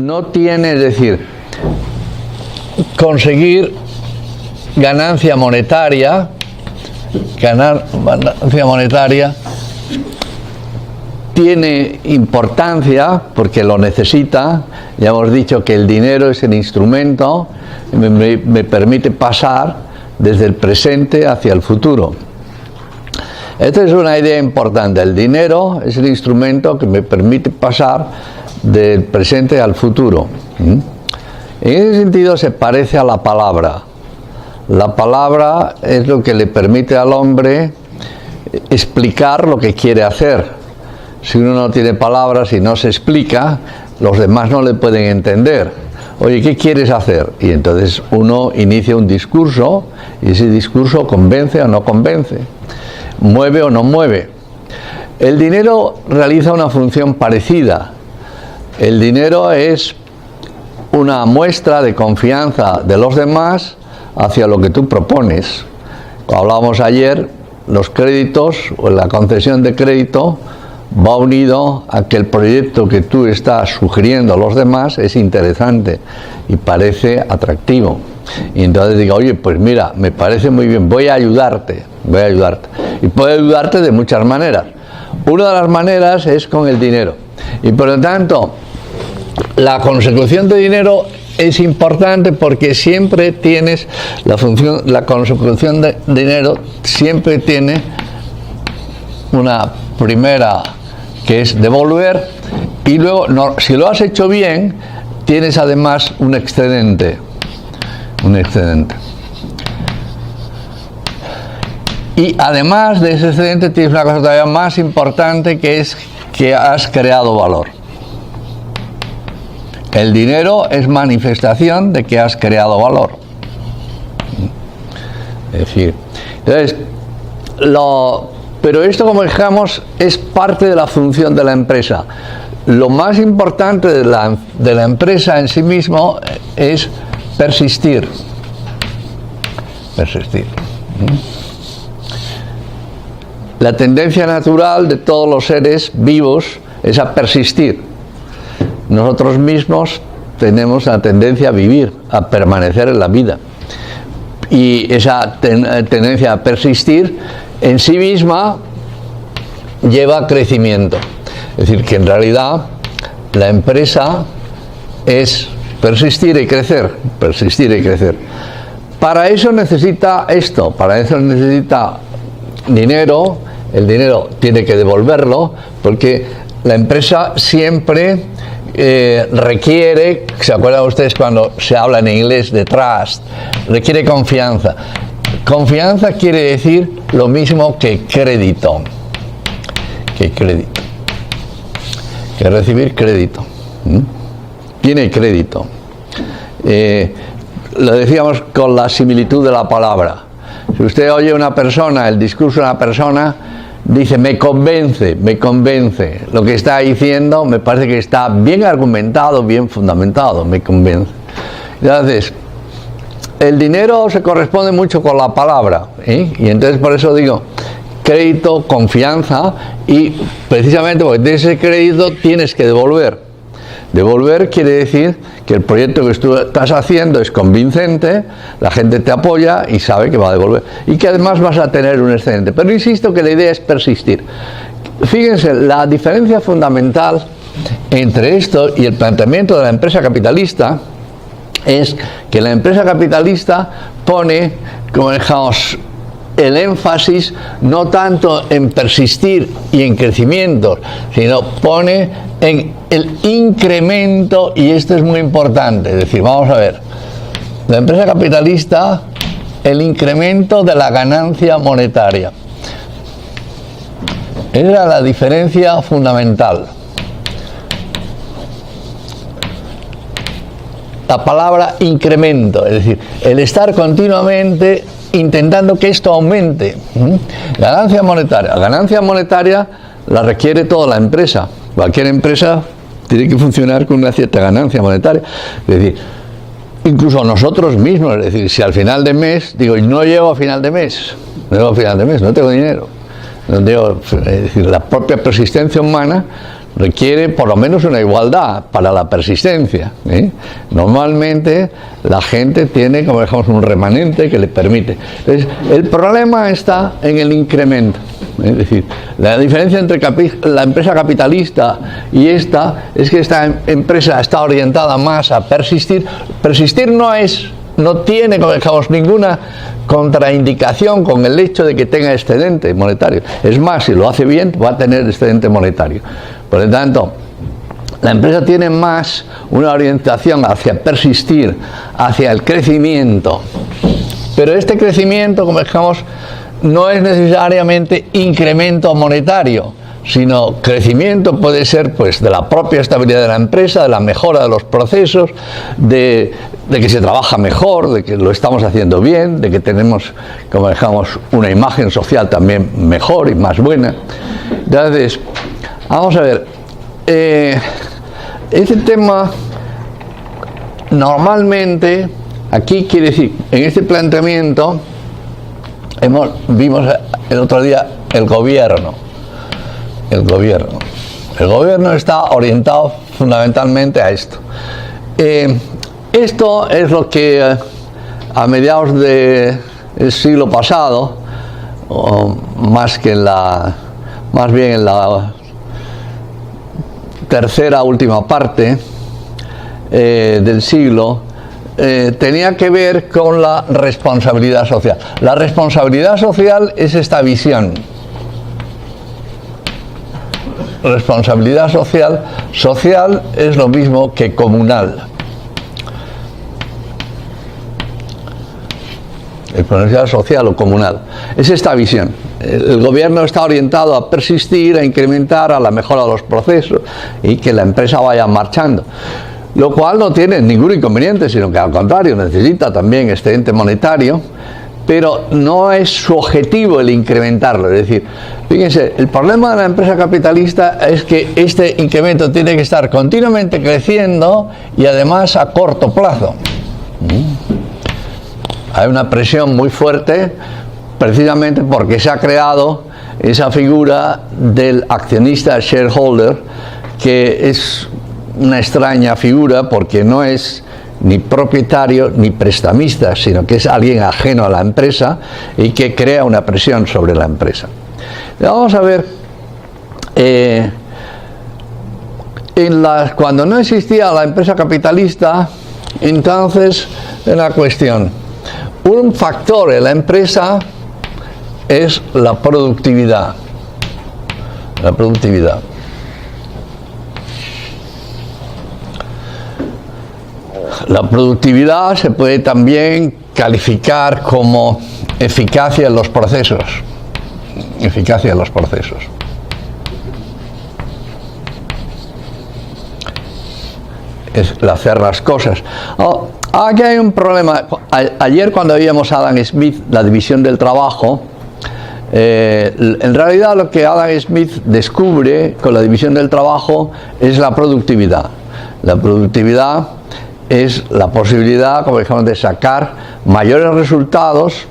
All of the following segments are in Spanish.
no tiene, es decir, conseguir ganancia monetaria tiene importancia porque lo necesita. Ya hemos dicho que el dinero es el instrumento que me permite pasar desde el presente hacia el futuro. Esta es una idea importante. El dinero es el instrumento que me permite pasar del presente al futuro. En ese sentido se parece a la palabra. La palabra es lo que le permite al hombre explicar lo que quiere hacer. Si uno no tiene palabras y no se explica, los demás no le pueden entender. Oye, ¿qué quieres hacer? Y entonces uno inicia un discurso y ese discurso convence o no convence, mueve o no mueve. El dinero realiza una función parecida. El dinero es una muestra de confianza de los demás hacia lo que tú propones. Como hablábamos ayer, los créditos o la concesión de crédito va unido a que el proyecto que tú estás sugiriendo a los demás es interesante y parece atractivo. Y entonces digo, oye, pues mira, me parece muy bien, voy a ayudarte. Y puedo ayudarte de muchas maneras. Una de las maneras es con el dinero. Y por lo tanto, la consecución de dinero es importante porque siempre tienes la consecución de dinero siempre tiene una primera, que es devolver, y luego, si lo has hecho bien, tienes además un excedente. Y además de ese excedente tienes una cosa todavía más importante, que es que has creado valor. El dinero es manifestación de que has creado valor. Es decir, entonces, pero esto, como dijimos, es parte de la función de la empresa. Lo más importante de la empresa en sí mismo es persistir. La tendencia natural de todos los seres vivos es a persistir. Nosotros mismos tenemos la tendencia a vivir, a permanecer en la vida. Y esa tendencia a persistir en sí misma lleva a crecimiento. Es decir, que en realidad la empresa es persistir y crecer. Para eso necesita dinero. El dinero tiene que devolverlo, porque la empresa siempre requiere, ¿se acuerdan ustedes cuando se habla en inglés de trust? Requiere confianza. Confianza quiere decir lo mismo que crédito. Que recibir crédito. Tiene crédito. Lo decíamos con la similitud de la palabra. Si usted oye una persona, el discurso de una persona, dice, me convence, lo que está diciendo me parece que está bien argumentado, bien fundamentado, me convence. Entonces, el dinero se corresponde mucho con la palabra, y entonces por eso digo, crédito, confianza, y precisamente porque de ese crédito tienes que devolver. Devolver quiere decir que el proyecto que tú estás haciendo es convincente, la gente te apoya y sabe que va a devolver. Y que además vas a tener un excedente. Pero insisto que la idea es persistir. Fíjense, la diferencia fundamental entre esto y el planteamiento de la empresa capitalista es que la empresa capitalista pone, como dejamos, el énfasis no tanto en persistir y en crecimiento, sino pone en el incremento, y esto es muy importante. Es decir, vamos a ver, la empresa capitalista, el incremento de la ganancia monetaria. Era la diferencia fundamental. La palabra incremento, es decir, el estar continuamente intentando que esto aumente. Ganancia monetaria. La ganancia monetaria la requiere toda la empresa. Cualquier empresa tiene que funcionar con una cierta ganancia monetaria. Es decir, incluso nosotros mismos, es decir, si al final de mes, digo, no llego a final de mes, no tengo dinero. Es decir, la propia persistencia humana requiere por lo menos una igualdad para la persistencia. Normalmente la gente tiene, como digamos, un remanente que le permite. Entonces, el problema está en el incremento. Es decir, la diferencia entre la empresa capitalista y esta es que esta empresa está orientada más a persistir. Persistir no tiene, como digamos, ninguna contraindicación con el hecho de que tenga excedente monetario. Es más, si lo hace bien, va a tener excedente monetario. Por lo tanto, la empresa tiene más una orientación hacia persistir, hacia el crecimiento. Pero este crecimiento, como digamos, no es necesariamente incremento monetario, sino crecimiento puede ser pues de la propia estabilidad de la empresa, de la mejora de los procesos, de que se trabaja mejor, de que lo estamos haciendo bien, de que tenemos, como dejamos, una imagen social también mejor y más buena. Entonces, vamos a ver, este tema normalmente, aquí quiere decir, en este planteamiento, vimos el otro día el gobierno está orientado fundamentalmente a esto. Esto es lo que a mediados del siglo pasado, o más bien en la tercera última parte del siglo, tenía que ver con la responsabilidad social. La responsabilidad social es esta visión. Responsabilidad social es lo mismo que comunal. Responsabilidad social o comunal. Es esta visión. El gobierno está orientado a persistir, a incrementar, a la mejora de los procesos y que la empresa vaya marchando. Lo cual no tiene ningún inconveniente, sino que al contrario necesita también excedente monetario, pero no es su objetivo el incrementarlo. Es decir, fíjense, el problema de la empresa capitalista es que este incremento tiene que estar continuamente creciendo y además a corto plazo. Hay una presión muy fuerte precisamente porque se ha creado esa figura del accionista shareholder, que es una extraña figura porque no es ni propietario ni prestamista, sino que es alguien ajeno a la empresa y que crea una presión sobre la empresa. Vamos a ver, cuando no existía la empresa capitalista, entonces en la cuestión, un factor en la empresa es la productividad. La productividad. La productividad se puede también calificar como eficacia en los procesos. Eficacia en los procesos. Es el hacer las cosas. Aquí hay un problema. Ayer cuando veíamos a Adam Smith, la división del trabajo, en realidad lo que Adam Smith descubre con la división del trabajo es la productividad. La productividad es la posibilidad, como dijimos, de sacar mayores resultados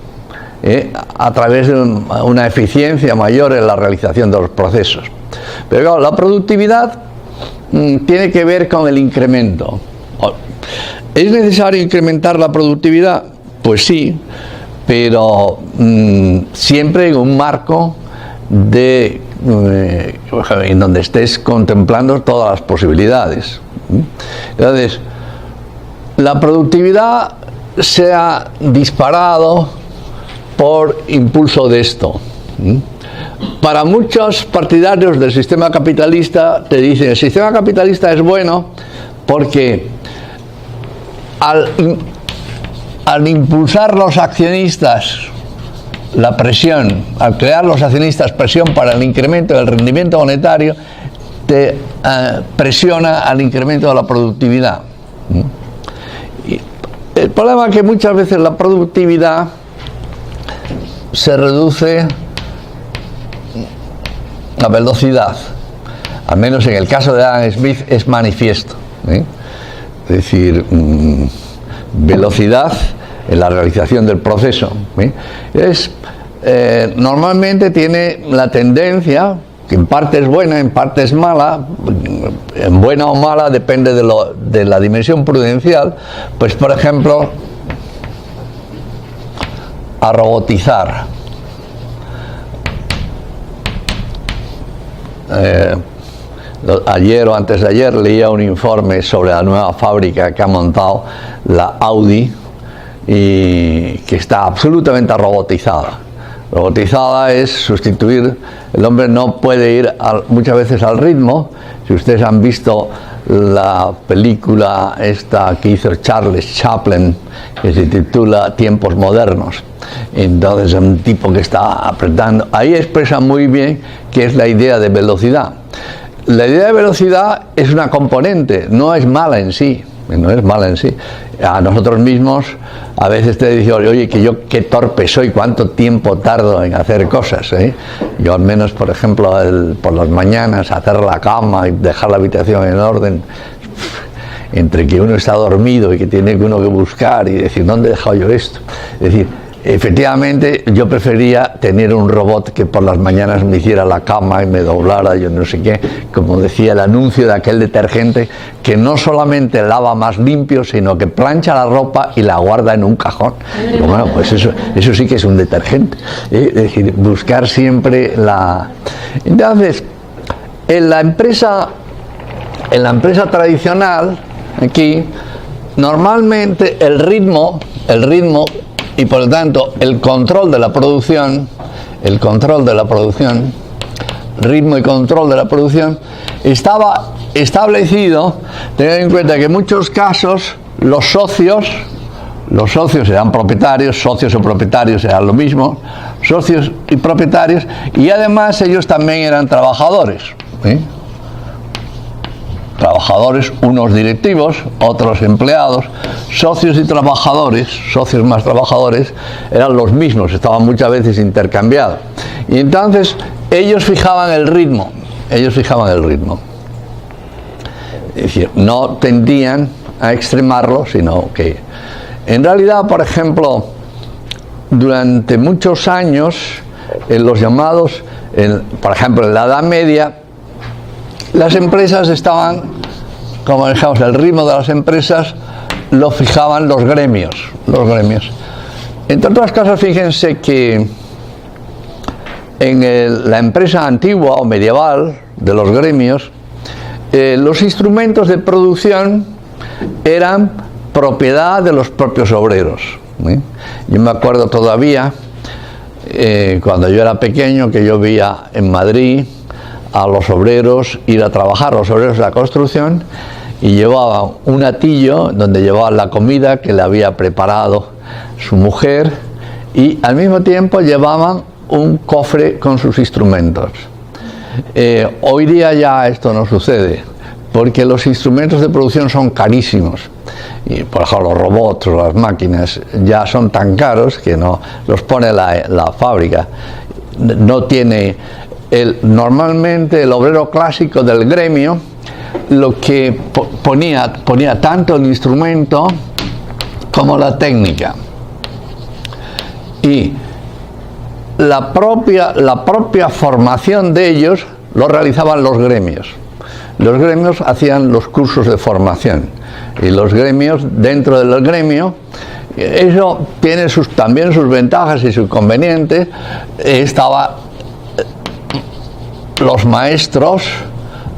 a través de una eficiencia mayor en la realización de los procesos. Pero claro, la productividad tiene que ver con el incremento. ¿Es necesario incrementar la productividad? Pues sí, pero siempre en un marco en donde estés contemplando todas las posibilidades. Entonces, la productividad se ha disparado por impulso de esto. Para muchos partidarios del sistema capitalista te dicen, el sistema capitalista es bueno porque al impulsar los accionistas la presión, al crear los accionistas presión para el incremento del rendimiento monetario, te presiona al incremento de la productividad. Y el problema es que muchas veces la productividad se reduce a velocidad, al menos en el caso de Adam Smith es manifiesto. Es decir, velocidad en la realización del proceso. Normalmente tiene la tendencia que en parte es buena, en parte es mala, en buena o mala depende de la dimensión prudencial. Pues por ejemplo, a robotizar. Ayer o antes de ayer leía un informe sobre la nueva fábrica que ha montado la Audi y que está absolutamente robotizada. Robotizada es sustituir, el hombre no puede ir muchas veces al ritmo. Si ustedes han visto la película esta que hizo Charles Chaplin, que se titula Tiempos Modernos, entonces es un tipo que está apretando, ahí expresa muy bien qué es la idea de velocidad. La idea de velocidad es una componente, no es mala en sí, no es mala en sí. A nosotros mismos a veces te decimos, oye, que yo qué torpe soy, cuánto tiempo tardo en hacer cosas, ¿eh? Yo al menos, por ejemplo, por las mañanas hacer la cama y dejar la habitación en orden, entre que uno está dormido y que tiene uno que buscar y decir, ¿dónde he dejado yo esto? Es decir, efectivamente yo prefería tener un robot que por las mañanas me hiciera la cama y me doblara, yo no sé qué, como decía el anuncio de aquel detergente que no solamente lava más limpio, sino que plancha la ropa y la guarda en un cajón. Y bueno, pues eso sí que es un detergente, es decir, buscar siempre la... Entonces, en la empresa tradicional, aquí, normalmente el ritmo y por lo tanto el control de la producción, ritmo y control de la producción, estaba establecido, teniendo en cuenta que en muchos casos los socios eran propietarios, socios o propietarios eran lo mismo, socios y propietarios, y además ellos también eran trabajadores, ¿sí? Trabajadores, unos directivos, otros empleados, socios y trabajadores, socios más trabajadores, eran los mismos, estaban muchas veces intercambiados. Y entonces ellos fijaban el ritmo. Es decir, no tendían a extremarlo, sino que en realidad, por ejemplo, durante muchos años, en los llamados, por ejemplo, en la Edad Media, las empresas estaban, como dijimos, el ritmo de las empresas lo fijaban los gremios. Entre otras cosas, fíjense que en la empresa antigua o medieval de los gremios, los instrumentos de producción eran propiedad de los propios obreros, ¿sí? Yo me acuerdo todavía, cuando yo era pequeño, que yo veía en Madrid a los obreros ir a trabajar, los obreros de la construcción, y llevaban un atillo donde llevaban la comida que le había preparado su mujer, y al mismo tiempo llevaban un cofre con sus instrumentos. Hoy día ya esto no sucede, porque los instrumentos de producción son carísimos, y por ejemplo los robots, las máquinas ya son tan caros que no los pone la fábrica. No tiene normalmente el obrero clásico del gremio, lo que ponía tanto el instrumento como la técnica, y la propia formación de ellos lo realizaban los gremios. Los gremios hacían los cursos de formación, y los gremios, dentro del gremio, eso tiene también sus ventajas y sus inconvenientes. Estaban los maestros,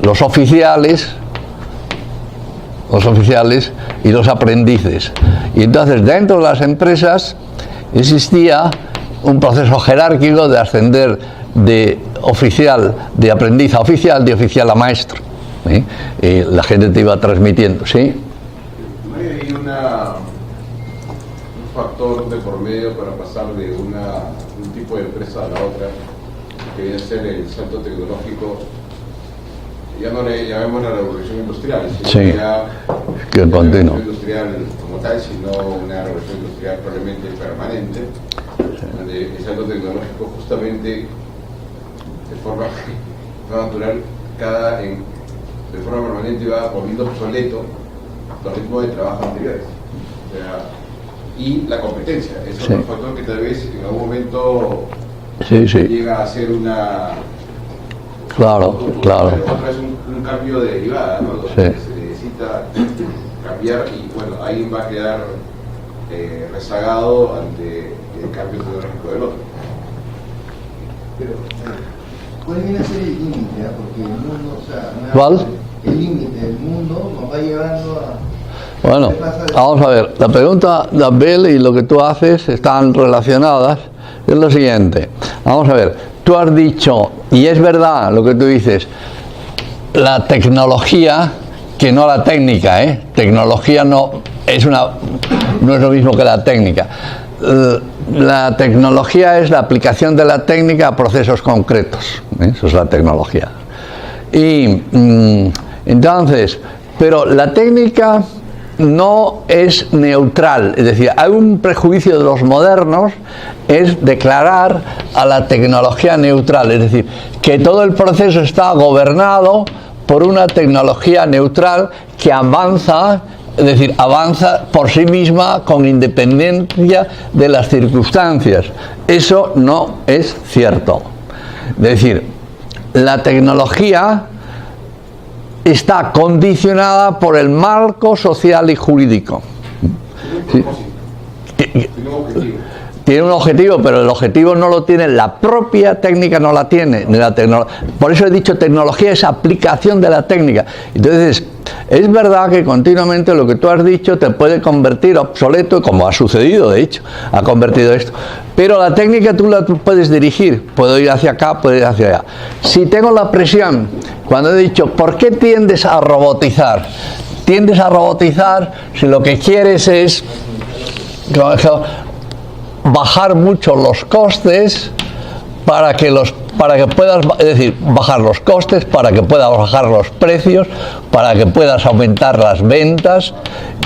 los oficiales y los aprendices. Y entonces dentro de las empresas existía un proceso jerárquico de ascender de aprendiz a oficial, de oficial a maestro, ¿sí? Y la gente te iba transmitiendo, ¿sí? ¿No hay un factor de por medio para pasar de un tipo de empresa a la otra, que viene a ser el salto tecnológico? Ya no le llamemos la revolución industrial, sino sí, ya que la continuo. revolución industrial como tal, sino una revolución industrial probablemente permanente, donde el salto tecnológico justamente de forma natural de forma permanente va volviendo obsoleto los ritmos de trabajo anteriores. O sea, y la competencia es otro factor que tal vez en algún momento llega a ser una Claro, claro. Otra es un cambio de derivada, ¿no? Donde Sí. se necesita cambiar y bueno, alguien va a quedar rezagado ante el cambio tecnológico del otro. Pero, ¿cuál viene a ser el límite? Porque el mundo, o sea, ¿Cuál? El límite del mundo nos va llevando a... Bueno, vamos a ver, la pregunta de Abel y lo que tú haces están relacionadas. Es lo siguiente, vamos a ver, tú has dicho, y es verdad lo que tú dices, la tecnología, que no la técnica, tecnología no es lo mismo que la técnica. La tecnología es la aplicación de la técnica a procesos concretos, eso es la tecnología. Y entonces, pero la técnica no es neutral, es decir, hay un prejuicio de los modernos, es declarar a la tecnología neutral, es decir, que todo el proceso está gobernado por una tecnología neutral que avanza, es decir, avanza por sí misma con independencia de las circunstancias. Eso no es cierto. Es decir, la tecnología está condicionada por el marco social y jurídico. Sí. Tiene un objetivo, pero el objetivo no lo tiene, la propia técnica no la tiene. Por eso he dicho, tecnología es aplicación de la técnica. Entonces, es verdad que continuamente lo que tú has dicho te puede convertir obsoleto, como ha sucedido, de hecho, ha convertido esto. Pero la técnica tú la puedes dirigir, puedo ir hacia acá, puedo ir hacia allá. Si tengo la presión, cuando he dicho, ¿por qué tiendes a robotizar? Tiendes a robotizar si lo que quieres es bajar mucho los costes para que puedas, es decir, bajar los costes para que puedas bajar los precios, para que puedas aumentar las ventas,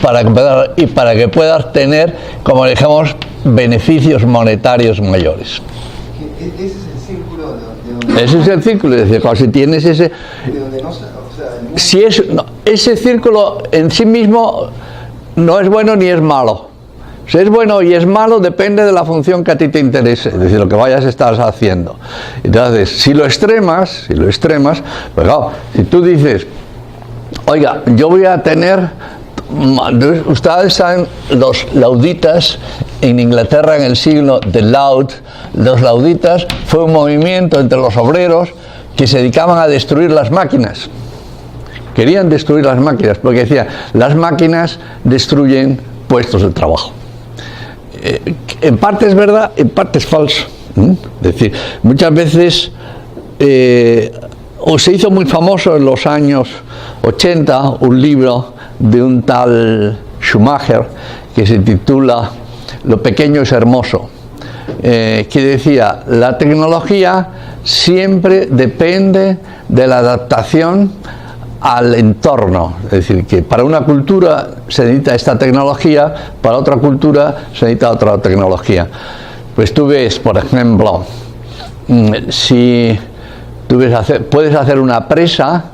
para que puedas tener, como dijimos, beneficios monetarios mayores. Ese es el círculo de donde... Ese es el círculo, es decir, cuando si tienes ese... De donde no, o sea, si ese círculo en sí mismo no es bueno ni es malo. Si es bueno y es malo depende de la función que a ti te interese, es decir, lo que vayas a estar haciendo. Entonces, si lo extremas, pues claro, si tú dices, oiga, yo voy a tener, ustedes saben, los lauditas en Inglaterra en el siglo de Laud, los lauditas fue un movimiento entre los obreros que se dedicaban a destruir las máquinas. Querían destruir las máquinas porque decían, las máquinas destruyen puestos de trabajo. En parte es verdad, en parte es falso. Es decir, muchas veces se hizo muy famoso en los años 80 un libro de un tal Schumacher que se titula Lo pequeño es hermoso, que decía, la tecnología siempre depende de la adaptación al entorno, es decir, que para una cultura se necesita esta tecnología, para otra cultura se necesita otra tecnología. Pues tú ves, por ejemplo, si tú puedes hacer una presa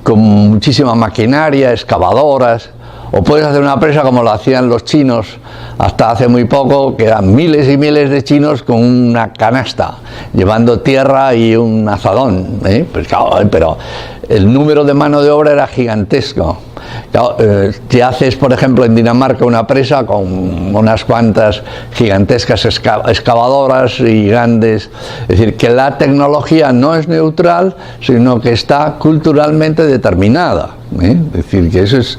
con muchísima maquinaria, excavadoras, o puedes hacer una presa como lo hacían los chinos hasta hace muy poco, que eran miles y miles de chinos con una canasta, llevando tierra y un azadón, pues claro, pero el número de mano de obra era gigantesco. Claro, si haces, por ejemplo, en Dinamarca una presa con unas cuantas gigantescas excavadoras y grandes, es decir, que la tecnología no es neutral, sino que está culturalmente determinada, es decir, que eso es...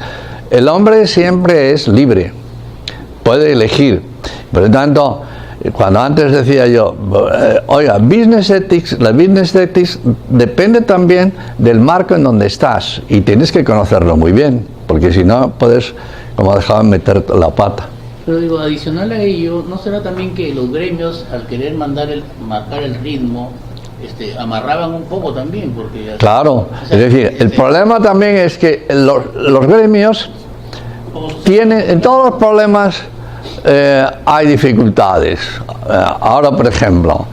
El hombre siempre es libre, puede elegir. Por lo tanto, cuando antes decía yo, oiga, business ethics, la business ethics depende también del marco en donde estás y tienes que conocerlo muy bien, porque si no puedes, como dejaban, meter la pata. Pero digo, adicional a ello, ¿no será también que los gremios, al querer marcar el ritmo, amarraban un poco también? Porque, claro, o sea, es decir, el problema también es que los gremios tienen, en todos los problemas hay dificultades. Ahora, por ejemplo,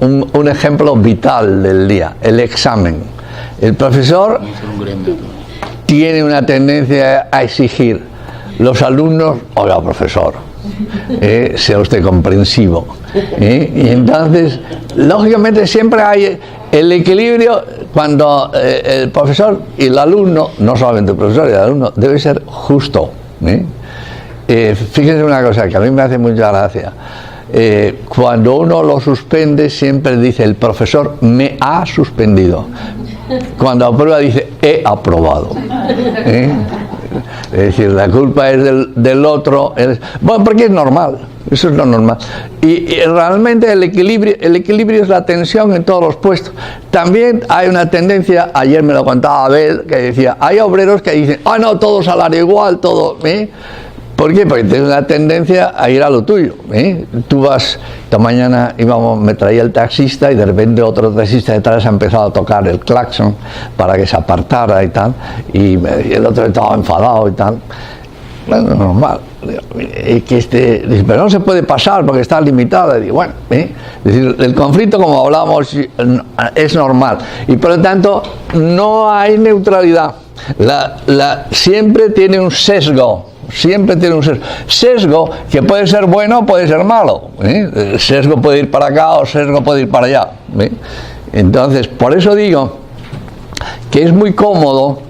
un ejemplo vital del día, el examen. El profesor tiene una tendencia a exigir. Los alumnos, oiga, profesor, sea usted comprensivo. Y entonces, lógicamente, siempre hay el equilibrio cuando el profesor y el alumno, no solamente el profesor y el alumno, debe ser justo. Fíjense una cosa que a mí me hace mucha gracia. Cuando uno lo suspende, siempre dice el profesor me ha suspendido. Cuando aprueba, dice he aprobado. Es decir, la culpa es del otro. Bueno, porque es normal. Eso es lo normal. Y realmente el equilibrio es la tensión en todos los puestos. También hay una tendencia, ayer me lo contaba Abel, que decía, hay obreros que dicen, no, todo salario igual, todo. ¿Por qué? Porque tienes una tendencia a ir a lo tuyo. Tú vas, esta mañana me traía el taxista y de repente otro taxista detrás ha empezado a tocar el claxon para que se apartara y tal, y el otro estaba enfadado y tal. Bueno, normal. Dice, pero no se puede pasar porque está limitado. Digo, bueno, es decir, el conflicto, como hablábamos, es normal y por lo tanto no hay neutralidad. Siempre tiene un sesgo. Siempre tiene un sesgo que puede ser bueno o puede ser malo. El sesgo puede ir para acá o sesgo puede ir para allá. Entonces, por eso digo que es muy cómodo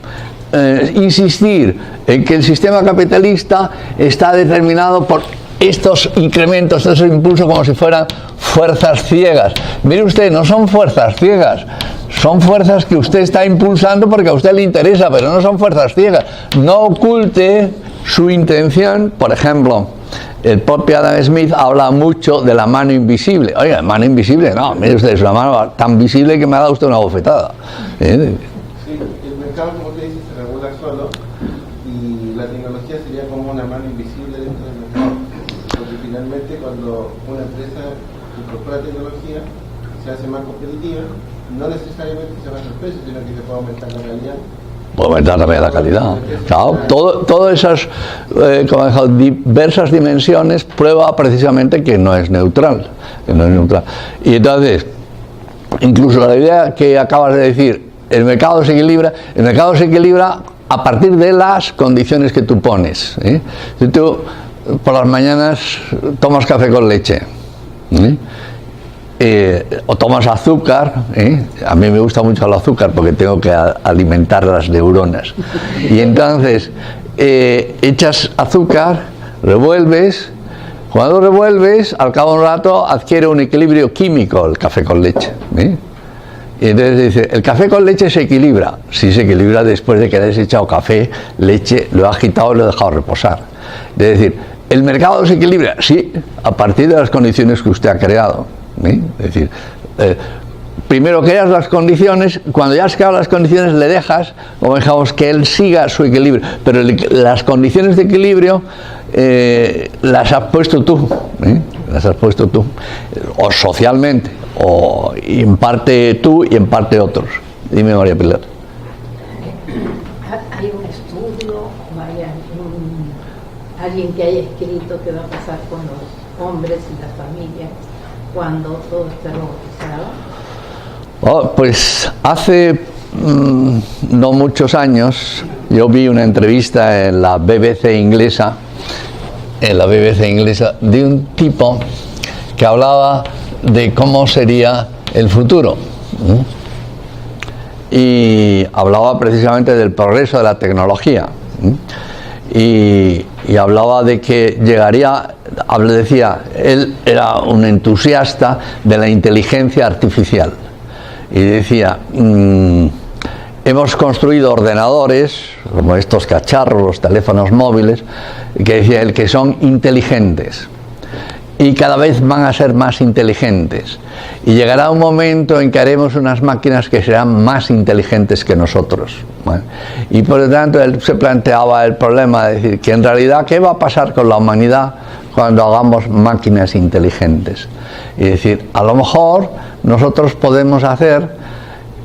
insistir en que el sistema capitalista está determinado por estos incrementos, estos impulsos como si fueran fuerzas ciegas. Mire usted, no son fuerzas ciegas, son fuerzas que usted está impulsando porque a usted le interesa, pero no son fuerzas ciegas. No oculte su intención. Por ejemplo, el propio Adam Smith habla mucho de la mano invisible. Oiga, mano invisible, no, mire usted, es una mano tan visible que me ha dado usted una bofetada. Sí, el mercado, como usted dice, se regula solo y la tecnología sería como una mano invisible dentro del mercado. Porque finalmente cuando una empresa incorpora tecnología, se hace más competitiva, no necesariamente se baja el precio, sino que se puede aumentar la calidad. Puede aumentar también la calidad. Claro, todas esas diversas dimensiones prueba precisamente que no es neutral. Y entonces, incluso la idea que acabas de decir, el mercado se equilibra a partir de las condiciones que tú pones. Si tú por las mañanas tomas café con leche, o tomas azúcar, a mí me gusta mucho el azúcar porque tengo que alimentar las neuronas, y entonces echas azúcar, revuelves. Cuando revuelves, al cabo de un rato adquiere un equilibrio químico el café con leche. Y entonces dice, el café con leche se equilibra. Sí, se equilibra después de que hayas echado café, leche, lo he agitado y lo he dejado reposar. Es decir, el mercado se equilibra, sí, a partir de las condiciones que usted ha creado. Es decir, primero creas las condiciones, cuando ya has creado las condiciones le dejas, o dejamos que él siga su equilibrio, pero las condiciones de equilibrio las has puesto tú, o socialmente, o en parte tú y en parte otros. Dime, María Pilar. Hay un estudio, alguien que haya escrito qué va a pasar con los hombres y las familias cuando todo esté robotizado. Pues hace no muchos años yo vi una entrevista en la BBC inglesa, de un tipo que hablaba de cómo sería el futuro. Y hablaba precisamente del progreso de la tecnología. Y hablaba de que él era un entusiasta de la inteligencia artificial. Y decía, hemos construido ordenadores, como estos cacharros, los teléfonos móviles, que decía él que son inteligentes. Y cada vez van a ser más inteligentes. Y llegará un momento en que haremos unas máquinas que serán más inteligentes que nosotros. Y por lo tanto él se planteaba el problema de decir que en realidad, ¿qué va a pasar con la humanidad cuando hagamos máquinas inteligentes? Y decir, a lo mejor nosotros podemos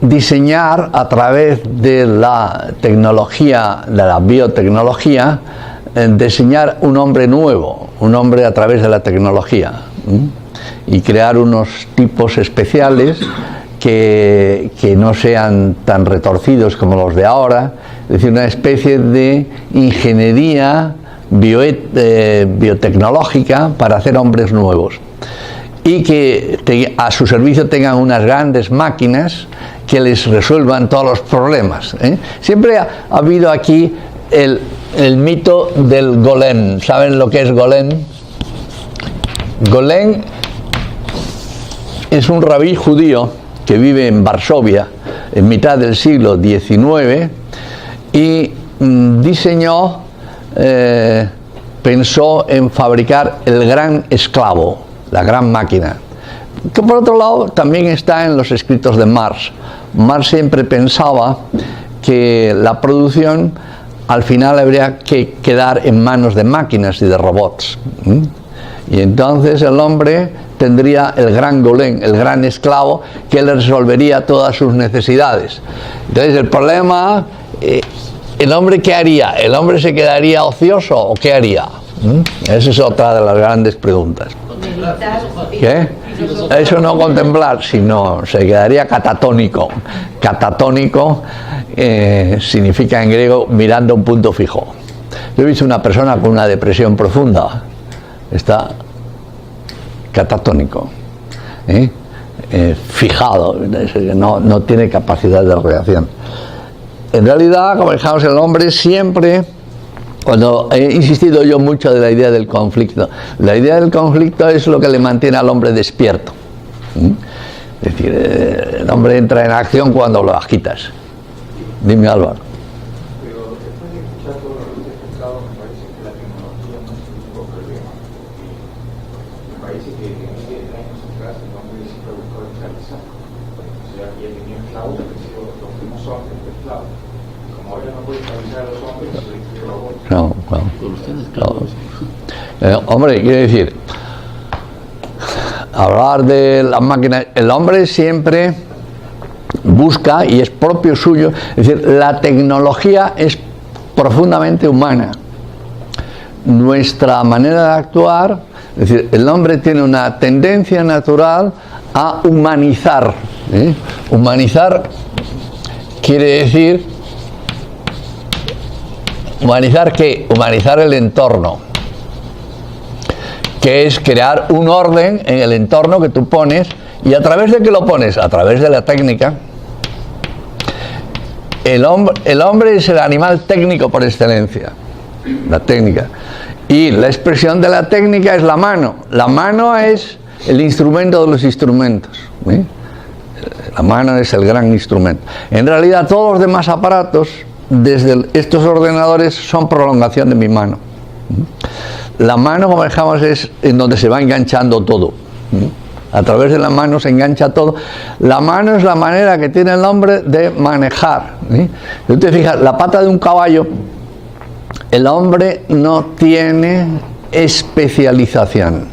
diseñar a través de la tecnología, de la biotecnología, diseñar un hombre nuevo, un hombre a través de la tecnología, y crear unos tipos especiales que no sean tan retorcidos como los de ahora, es decir, una especie de ingeniería biotecnológica para hacer hombres nuevos y que a su servicio tengan unas grandes máquinas que les resuelvan todos los problemas, ¿eh? Siempre ha habido aquí el mito del golem. ¿Saben lo que es golem? Golem es un rabí judío que vive en Varsovia en mitad del siglo XIX y diseñó, pensó en fabricar el gran esclavo, la gran máquina, que por otro lado también está en los escritos de Marx. Marx siempre pensaba que la producción al final habría que quedar en manos de máquinas y de robots, y entonces el hombre tendría el gran golem, el gran esclavo, que le resolvería todas sus necesidades. Entonces el problema, ¿el hombre qué haría? ¿El hombre se quedaría ocioso o qué haría? Esa es otra de las grandes preguntas. ¿Qué? Eso no contemplar, sino se quedaría catatónico. Catatónico significa en griego mirando un punto fijo. Yo he visto una persona con una depresión profunda, está catatónico, fijado, no tiene capacidad de reacción. En realidad, como dijimos, el hombre siempre, cuando he insistido yo mucho de la idea del conflicto, la idea del conflicto es lo que le mantiene al hombre despierto. Es decir, el hombre entra en acción cuando lo agitas. Dime, Álvaro. Pero después de escuchar todo lo que he explicado, me parece que la tecnología no es el único problema. Me parece que en miles de años atrás el hombre siempre buscó esclavizar. O sea, que ya tenía esclavos, han sido los mismos hombres de esclavos. Como ahora no puede esclavizar a los hombres, se les quiere robots. Hombre, quiere decir, hablar de la máquina, el hombre siempre busca y es propio suyo, es decir, la tecnología es profundamente humana. Nuestra manera de actuar, es decir, el hombre tiene una tendencia natural a humanizar. Humanizar quiere decir, ¿humanizar qué? Humanizar el entorno, que es crear un orden en el entorno que tú pones. ¿Y a través de qué lo pones? A través de la técnica. El hombre es el animal técnico por excelencia, la técnica. Y la expresión de la técnica es la mano. La mano es el instrumento de los instrumentos. La mano es el gran instrumento. En realidad todos los demás aparatos, desde estos ordenadores, son prolongación de mi mano. La mano, como dejamos, es en donde se va enganchando todo. A través de la mano se engancha todo. La mano es la manera que tiene el hombre de manejar. Si usted fija, la pata de un caballo, el hombre no tiene especialización.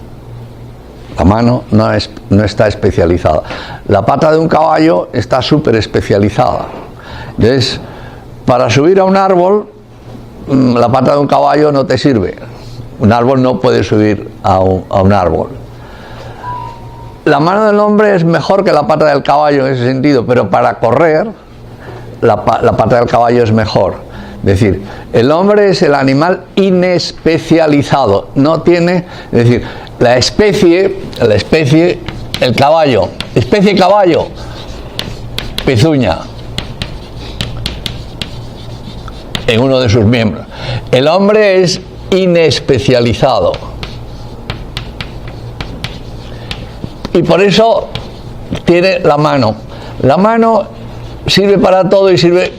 La mano no está especializada. La pata de un caballo está súper especializada. Entonces, para subir a un árbol, la pata de un caballo no te sirve. Un árbol no puede subir a un árbol. La mano del hombre es mejor que la pata del caballo en ese sentido, pero para correr, la pata del caballo es mejor. Es decir, el hombre es el animal inespecializado. No tiene, es decir, la especie, el caballo, especie caballo, pezuña en uno de sus miembros. El hombre es inespecializado. Y por eso tiene la mano. La mano sirve para todo y sirve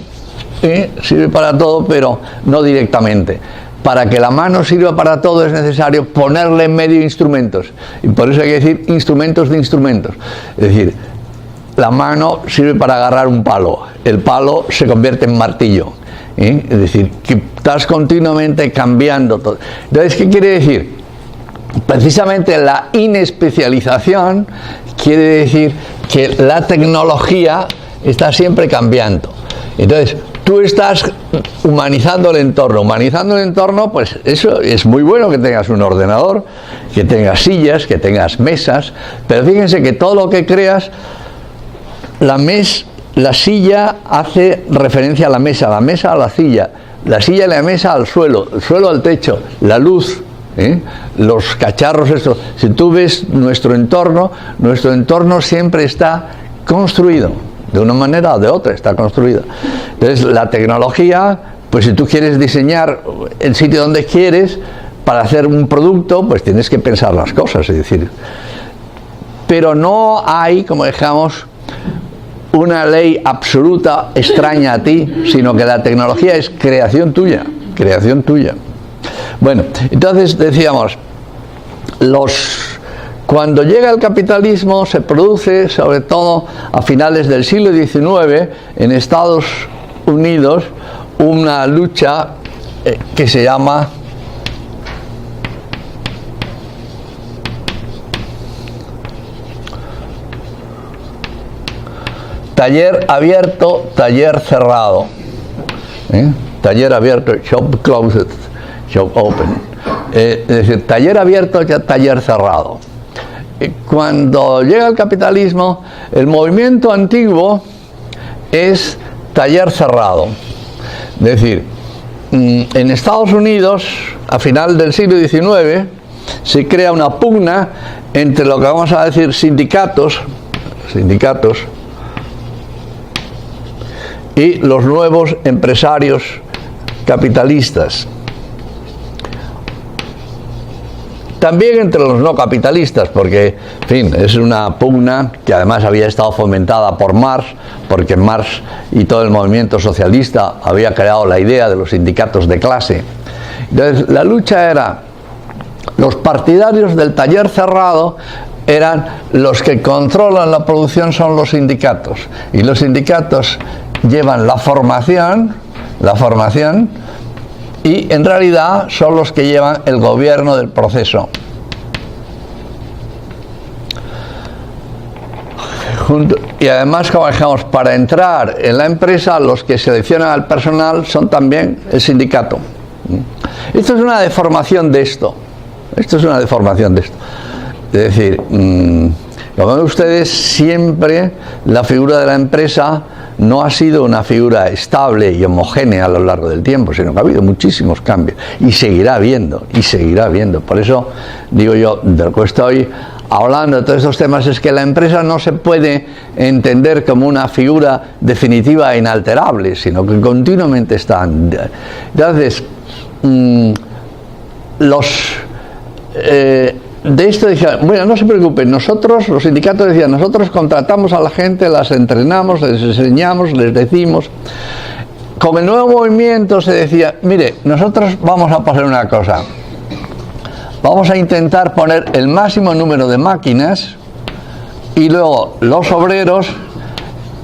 para todo, pero no directamente. Para que la mano sirva para todo es necesario ponerle en medio instrumentos. Y por eso hay que decir instrumentos de instrumentos. Es decir, la mano sirve para agarrar un palo. El palo se convierte en martillo. Es decir, que estás continuamente cambiando todo. Entonces, ¿qué quiere decir? Precisamente la inespecialización quiere decir que la tecnología está siempre cambiando. Entonces, tú estás humanizando el entorno. Humanizando el entorno, pues eso es muy bueno, que tengas un ordenador, que tengas sillas, que tengas mesas, pero fíjense que todo lo que creas, la silla hace referencia a la mesa a la silla. la silla y la mesa al suelo, el suelo al techo, la luz, los cacharros estos. Si tú ves nuestro entorno siempre está construido, de una manera o de otra está construido. Entonces la tecnología, pues si tú quieres diseñar el sitio donde quieres para hacer un producto, pues tienes que pensar las cosas, es decir, pero no hay, como dejamos, una ley absoluta extraña a ti, sino que la tecnología es creación tuya, creación tuya. Bueno, entonces decíamos, cuando llega el capitalismo se produce sobre todo a finales del siglo XIX en Estados Unidos una lucha que se llama taller abierto, taller cerrado. Taller abierto, shop closed, shop open. Es decir, taller abierto, taller cerrado. Cuando llega el capitalismo, el movimiento antiguo es taller cerrado. Es decir, en Estados Unidos, a final del siglo XIX, se crea una pugna entre lo que vamos a decir sindicatos y los nuevos empresarios capitalistas. También entre los no capitalistas, porque, en fin, es una pugna que además había estado fomentada por Marx, porque Marx y todo el movimiento socialista había creado la idea de los sindicatos de clase. Entonces, la lucha era, los partidarios del taller cerrado eran los que controlan la producción, son los sindicatos, y los sindicatos llevan la formación, y en realidad son los que llevan el gobierno del proceso. Y además, como dijimos, para entrar en la empresa, los que seleccionan al personal son también el sindicato. Esto es una deformación de esto. Es decir, como ven ustedes, siempre la figura de la empresa no ha sido una figura estable y homogénea a lo largo del tiempo, sino que ha habido muchísimos cambios y seguirá habiendo. Por eso digo yo, de lo que estoy hablando de todos estos temas, es que la empresa no se puede entender como una figura definitiva e inalterable, sino que continuamente está. Entonces, de esto decían, bueno, no se preocupen, nosotros, los sindicatos decían, nosotros contratamos a la gente, las entrenamos, les enseñamos, les decimos. Con el nuevo movimiento se decía, mire, nosotros vamos a hacer una cosa, vamos a intentar poner el máximo número de máquinas y luego los obreros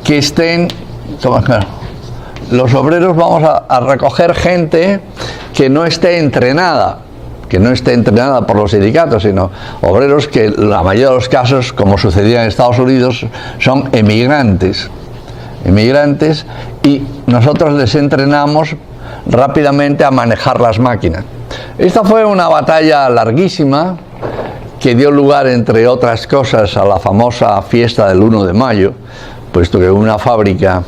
que estén, los obreros vamos a recoger gente que no esté entrenada por los sindicatos, sino obreros que en la mayoría de los casos, como sucedía en Estados Unidos, son emigrantes, y nosotros les entrenamos rápidamente a manejar las máquinas. Esta fue una batalla larguísima que dio lugar, entre otras cosas, a la famosa fiesta del 1 de mayo, puesto que una fábrica,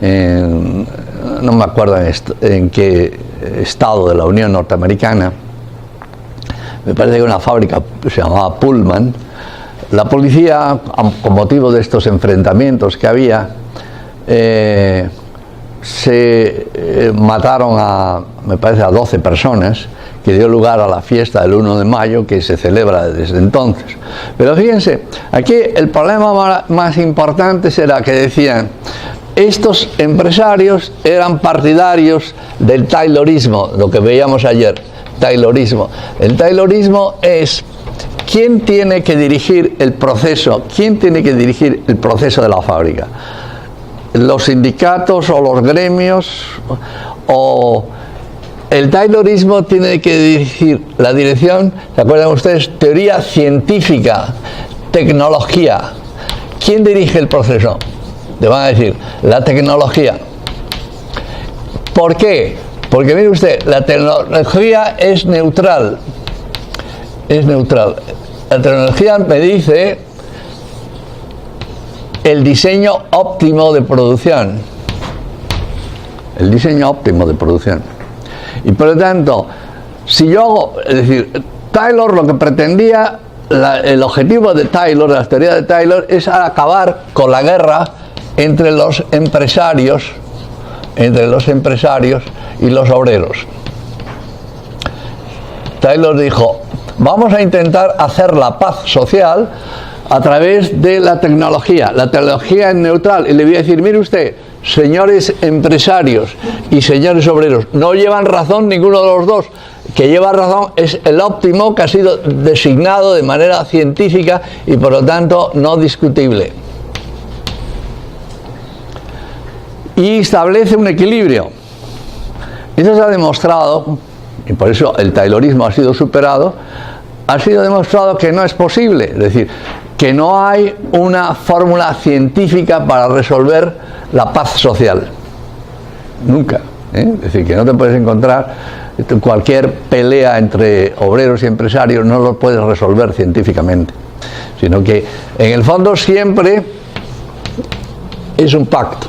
no me acuerdo en qué estado de la Unión Norteamericana, me parece que una fábrica se llamaba Pullman, la policía, con motivo de estos enfrentamientos que había, mataron me parece a 12 personas, que dio lugar a la fiesta del 1 de mayo, que se celebra desde entonces. Pero fíjense, aquí el problema más importante era que decían, estos empresarios eran partidarios del taylorismo, lo que veíamos ayer. Taylorismo. El taylorismo es quién tiene que dirigir el proceso, de la fábrica. Los sindicatos o los gremios, o el taylorismo tiene que dirigir la dirección, ¿se acuerdan ustedes? Teoría científica, tecnología. ¿Quién dirige el proceso? Le van a decir, la tecnología. ¿Por qué? Porque mire usted, la tecnología es neutral. La tecnología me dice el diseño óptimo de producción. Y por lo tanto, si yo hago, es decir, Taylor lo que pretendía, el objetivo de Taylor, la teoría de Taylor, es acabar con la guerra entre los empresarios y los obreros. Taylor dijo, vamos a intentar hacer la paz social a través de la tecnología. La tecnología es neutral. Y le voy a decir, mire usted, señores empresarios y señores obreros, no llevan razón ninguno de los dos. Que lleva razón es el óptimo, que ha sido designado de manera científica y por lo tanto no discutible. Y establece un equilibrio. Eso se ha demostrado, y por eso el taylorismo ha sido superado, ha sido demostrado que no es posible. Es decir, que no hay una fórmula científica para resolver la paz social. Nunca. Es decir, que no te puedes encontrar cualquier pelea entre obreros y empresarios, no lo puedes resolver científicamente, sino que en el fondo siempre es un pacto.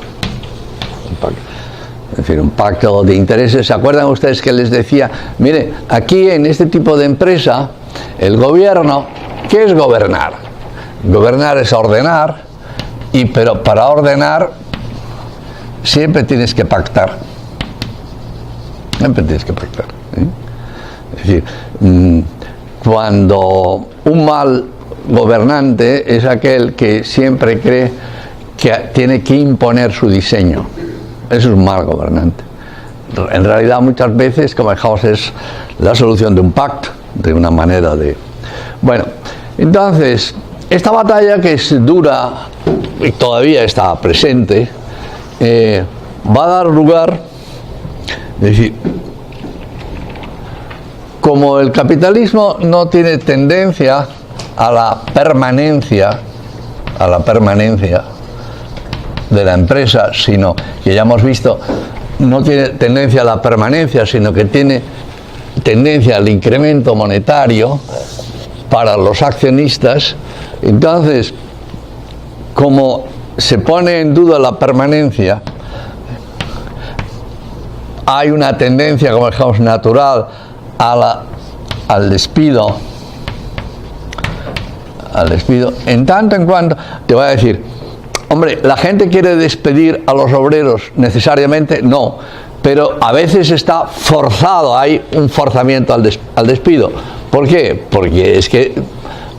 Es decir, un pacto de intereses. ¿Se acuerdan ustedes que les decía, mire, aquí en este tipo de empresa, el gobierno, ¿qué es gobernar? Gobernar es ordenar, pero para ordenar siempre tienes que pactar. Siempre tienes que pactar. Es decir, cuando un mal gobernante es aquel que siempre cree que tiene que imponer su diseño. Eso es un mal gobernante. En realidad muchas veces, como dejamos, es la solución de un pacto, de una manera de... Bueno, entonces, esta batalla que es dura y todavía está presente, va a dar lugar. Es decir, como el capitalismo no tiene tendencia a la permanencia de la empresa, sino que ya hemos visto, no tiene tendencia a la permanencia, sino que tiene tendencia al incremento monetario para los accionistas, entonces, como se pone en duda la permanencia, hay una tendencia, como dijimos, natural al despido. En tanto en cuanto, te voy a decir, hombre, ¿la gente quiere despedir a los obreros necesariamente? No, pero a veces está forzado, hay un forzamiento al despido. ¿Por qué? Porque es que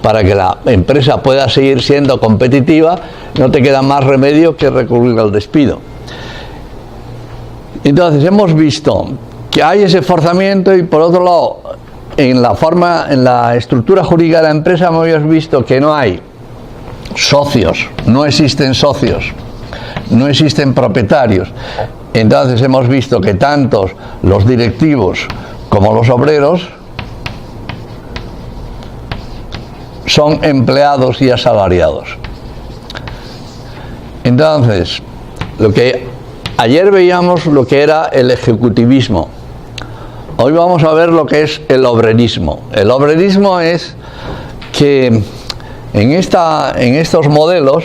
para que la empresa pueda seguir siendo competitiva, no te queda más remedio que recurrir al despido. Entonces hemos visto que hay ese forzamiento y por otro lado en la estructura jurídica de la empresa hemos visto que no hay socios, no existen socios, no existen propietarios. Entonces hemos visto que tanto los directivos como los obreros son empleados y asalariados. Entonces, ayer veíamos lo que era el ejecutivismo. Hoy vamos a ver lo que es el obrerismo. El obrerismo es que en estos modelos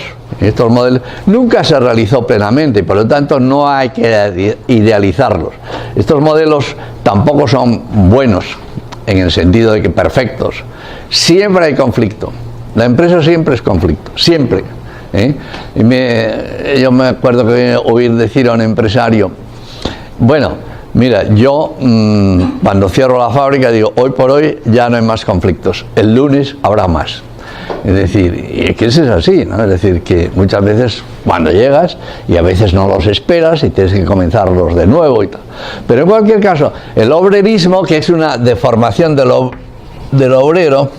nunca se realizó plenamente y por lo tanto no hay que idealizarlos. Estos modelos tampoco son buenos en el sentido de que perfectos. Siempre hay conflicto. La empresa siempre es conflicto, siempre. Yo me acuerdo que oír decir a un empresario, bueno, mira, yo cuando cierro la fábrica digo, hoy por hoy ya no hay más conflictos, el lunes habrá más. Es decir, que eso es así, ¿no? Es decir, que muchas veces cuando llegas y a veces no los esperas y tienes que comenzarlos de nuevo y tal. Pero en cualquier caso, el obrerismo, que es una deformación del obrero,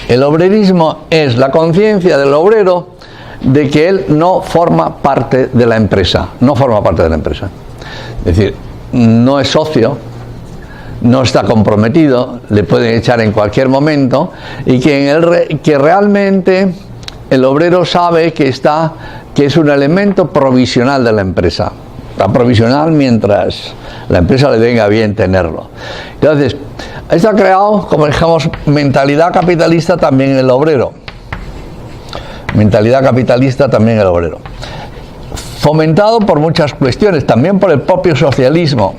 el obrerismo es la conciencia del obrero de que él no forma parte de la empresa, Es decir, no es socio, no está comprometido, le pueden echar en cualquier momento y que realmente el obrero sabe que es un elemento provisional de la empresa. Está provisional mientras la empresa le venga bien tenerlo. Entonces, esto ha creado, como dijimos, mentalidad capitalista también en el obrero. fomentado por muchas cuestiones, también por el propio socialismo,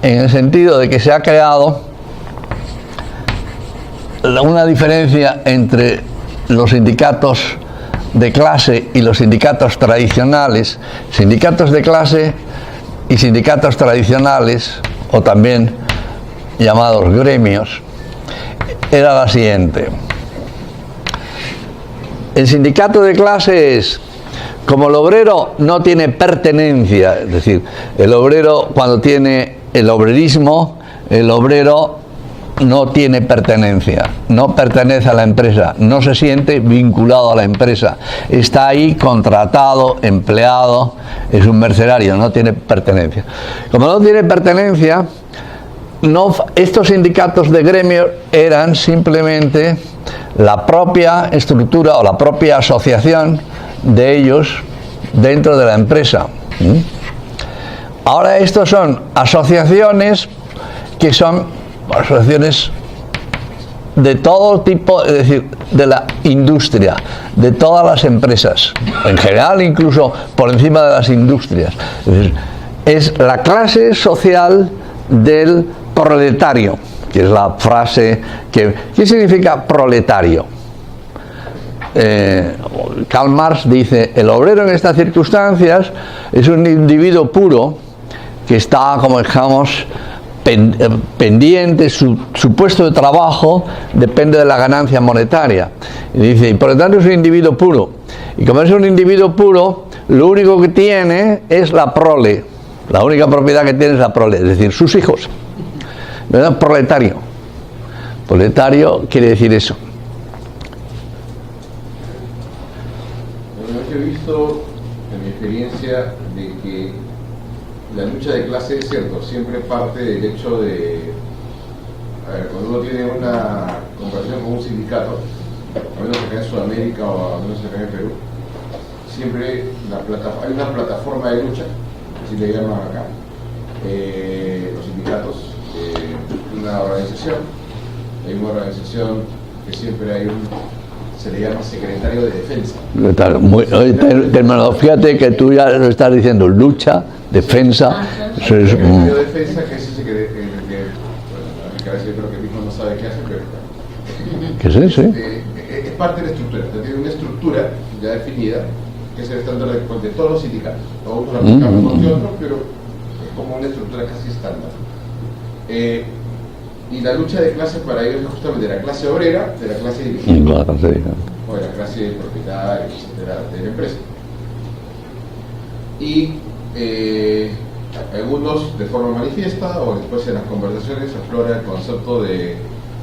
en el sentido de que se ha creado una diferencia entre los sindicatos de clase y los sindicatos tradicionales. Sindicatos de clase y sindicatos tradicionales, o también llamados gremios, era la siguiente. El sindicato de clase es, como el obrero no tiene pertenencia, es decir, el obrero cuando tiene el obrerismo, el obrero no tiene pertenencia, no pertenece a la empresa, no se siente vinculado a la empresa, está ahí contratado, empleado, es un mercenario, no tiene pertenencia. Como no tiene pertenencia, estos sindicatos de gremios eran simplemente la propia estructura o la propia asociación de ellos dentro de la empresa. Ahora estos son asociaciones que son asociaciones de todo tipo, es decir, de la industria, de todas las empresas, en general incluso por encima de las industrias. Es decir, es la clase social del proletario, que es la frase que... ¿Qué significa proletario? Karl Marx dice, el obrero en estas circunstancias es un individuo puro que está, como digamos, pendiente, su puesto de trabajo depende de la ganancia monetaria. Y dice, y por lo tanto es un individuo puro. Y como es un individuo puro, lo único que tiene es la prole. La única propiedad que tiene es la prole, es decir, sus hijos. ¿Verdad? Proletario. Proletario quiere decir eso. Yo he visto, en mi experiencia, de que la lucha de clase, es cierto, siempre parte del hecho de, a ver, cuando uno tiene una comparación con un sindicato, al menos acá en Sudamérica o al menos acá en Perú, siempre hay una plataforma de lucha, así le llaman acá, los sindicatos, una organización, hay una organización que siempre se le llama secretario de defensa. Fíjate que tú ya lo estás diciendo, lucha, defensa. Eso es, secretario de defensa, que es ese que bueno, a veces yo creo que mismo no sabe qué hace, pero ¿qué es eso? es parte de la estructura, tiene una estructura ya definida, que es el estándar de todos los sindicatos. Todos la aplicamos mejor que otros, pero es como una estructura casi estándar. Y la lucha de clases para ellos es justamente de la clase obrera, de la clase dirigente, o de la clase propietaria, etcétera, de la empresa. Y algunos de forma manifiesta, o después en las conversaciones aflora el concepto de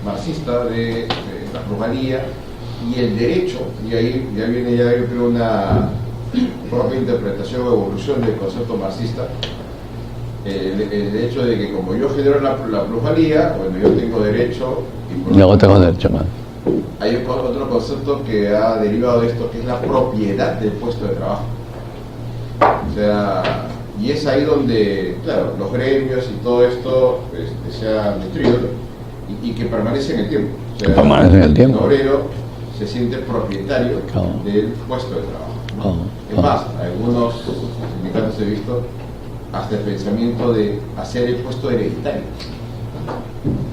marxista de la plusvalía y el derecho, y ahí ya viene yo creo una propia interpretación o evolución del concepto marxista. El hecho de que como yo genero la plusvalía, bueno, yo tengo derecho y yo tengo derecho, ¿no? Hay otro concepto que ha derivado de esto, que es la propiedad del puesto de trabajo. O sea, y es ahí donde, claro, los gremios y todo esto se ha nutrido y que permanece en el tiempo. O sea, permanece en el tiempo. El obrero se siente propietario del puesto de trabajo, ¿no? Es más, algunos sindicatos he visto hasta el pensamiento de hacer el puesto hereditario.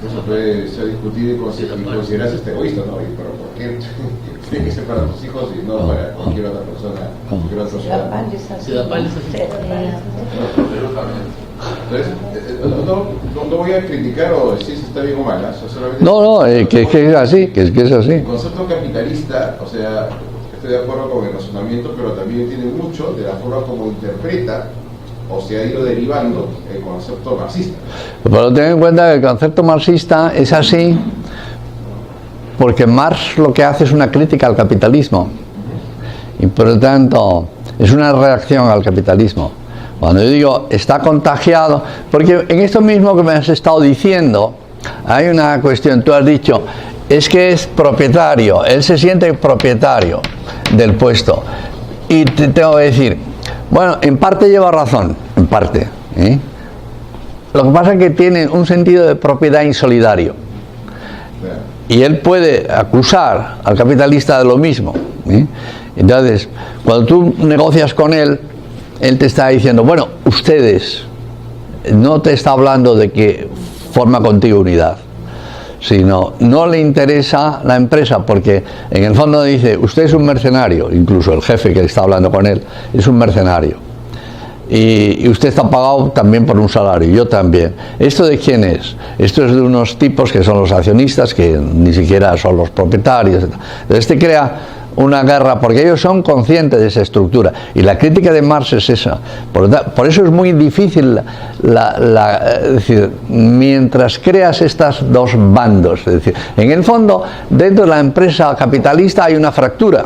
Eso puede ser discutido y considerarse egoísta, ¿no? ¿Pero por qué tiene que ser para tus hijos y no para cualquier otra persona? Cualquier otra sociedad? Entonces, no voy a criticar o decir si está bien o mal, ¿eh? Solamente que es así, que es así. El concepto capitalista, o sea, estoy de acuerdo con el razonamiento, pero también tiene mucho de la forma como interpreta o se ha ido derivando el concepto marxista. Pero ten en cuenta que el concepto marxista es así porque Marx lo que hace es una crítica al capitalismo y por lo tanto es una reacción al capitalismo. Cuando yo digo está contagiado, porque en esto mismo que me has estado diciendo hay una cuestión, tú has dicho es que es propietario, él se siente propietario del puesto y te tengo que decir, bueno, en parte lleva razón, en parte, ¿eh? Lo que pasa es que tiene un sentido de propiedad insolidario y él puede acusar al capitalista de lo mismo, ¿eh? Entonces, cuando tú negocias con él, él te está diciendo, bueno, ustedes, no te está hablando de que forma contigo unidad, sino no le interesa la empresa, porque en el fondo dice, usted es un mercenario, incluso el jefe que está hablando con él es un mercenario, y usted está pagado también por un salario, yo también. ¿Esto de quién es? Esto es de unos tipos que son los accionistas, que ni siquiera son los propietarios. Entonces te crea una guerra, porque ellos son conscientes de esa estructura, y la crítica de Marx es esa. Por eso es muy difícil es decir, mientras creas estos dos bandos, es decir, en el fondo dentro de la empresa capitalista hay una fractura,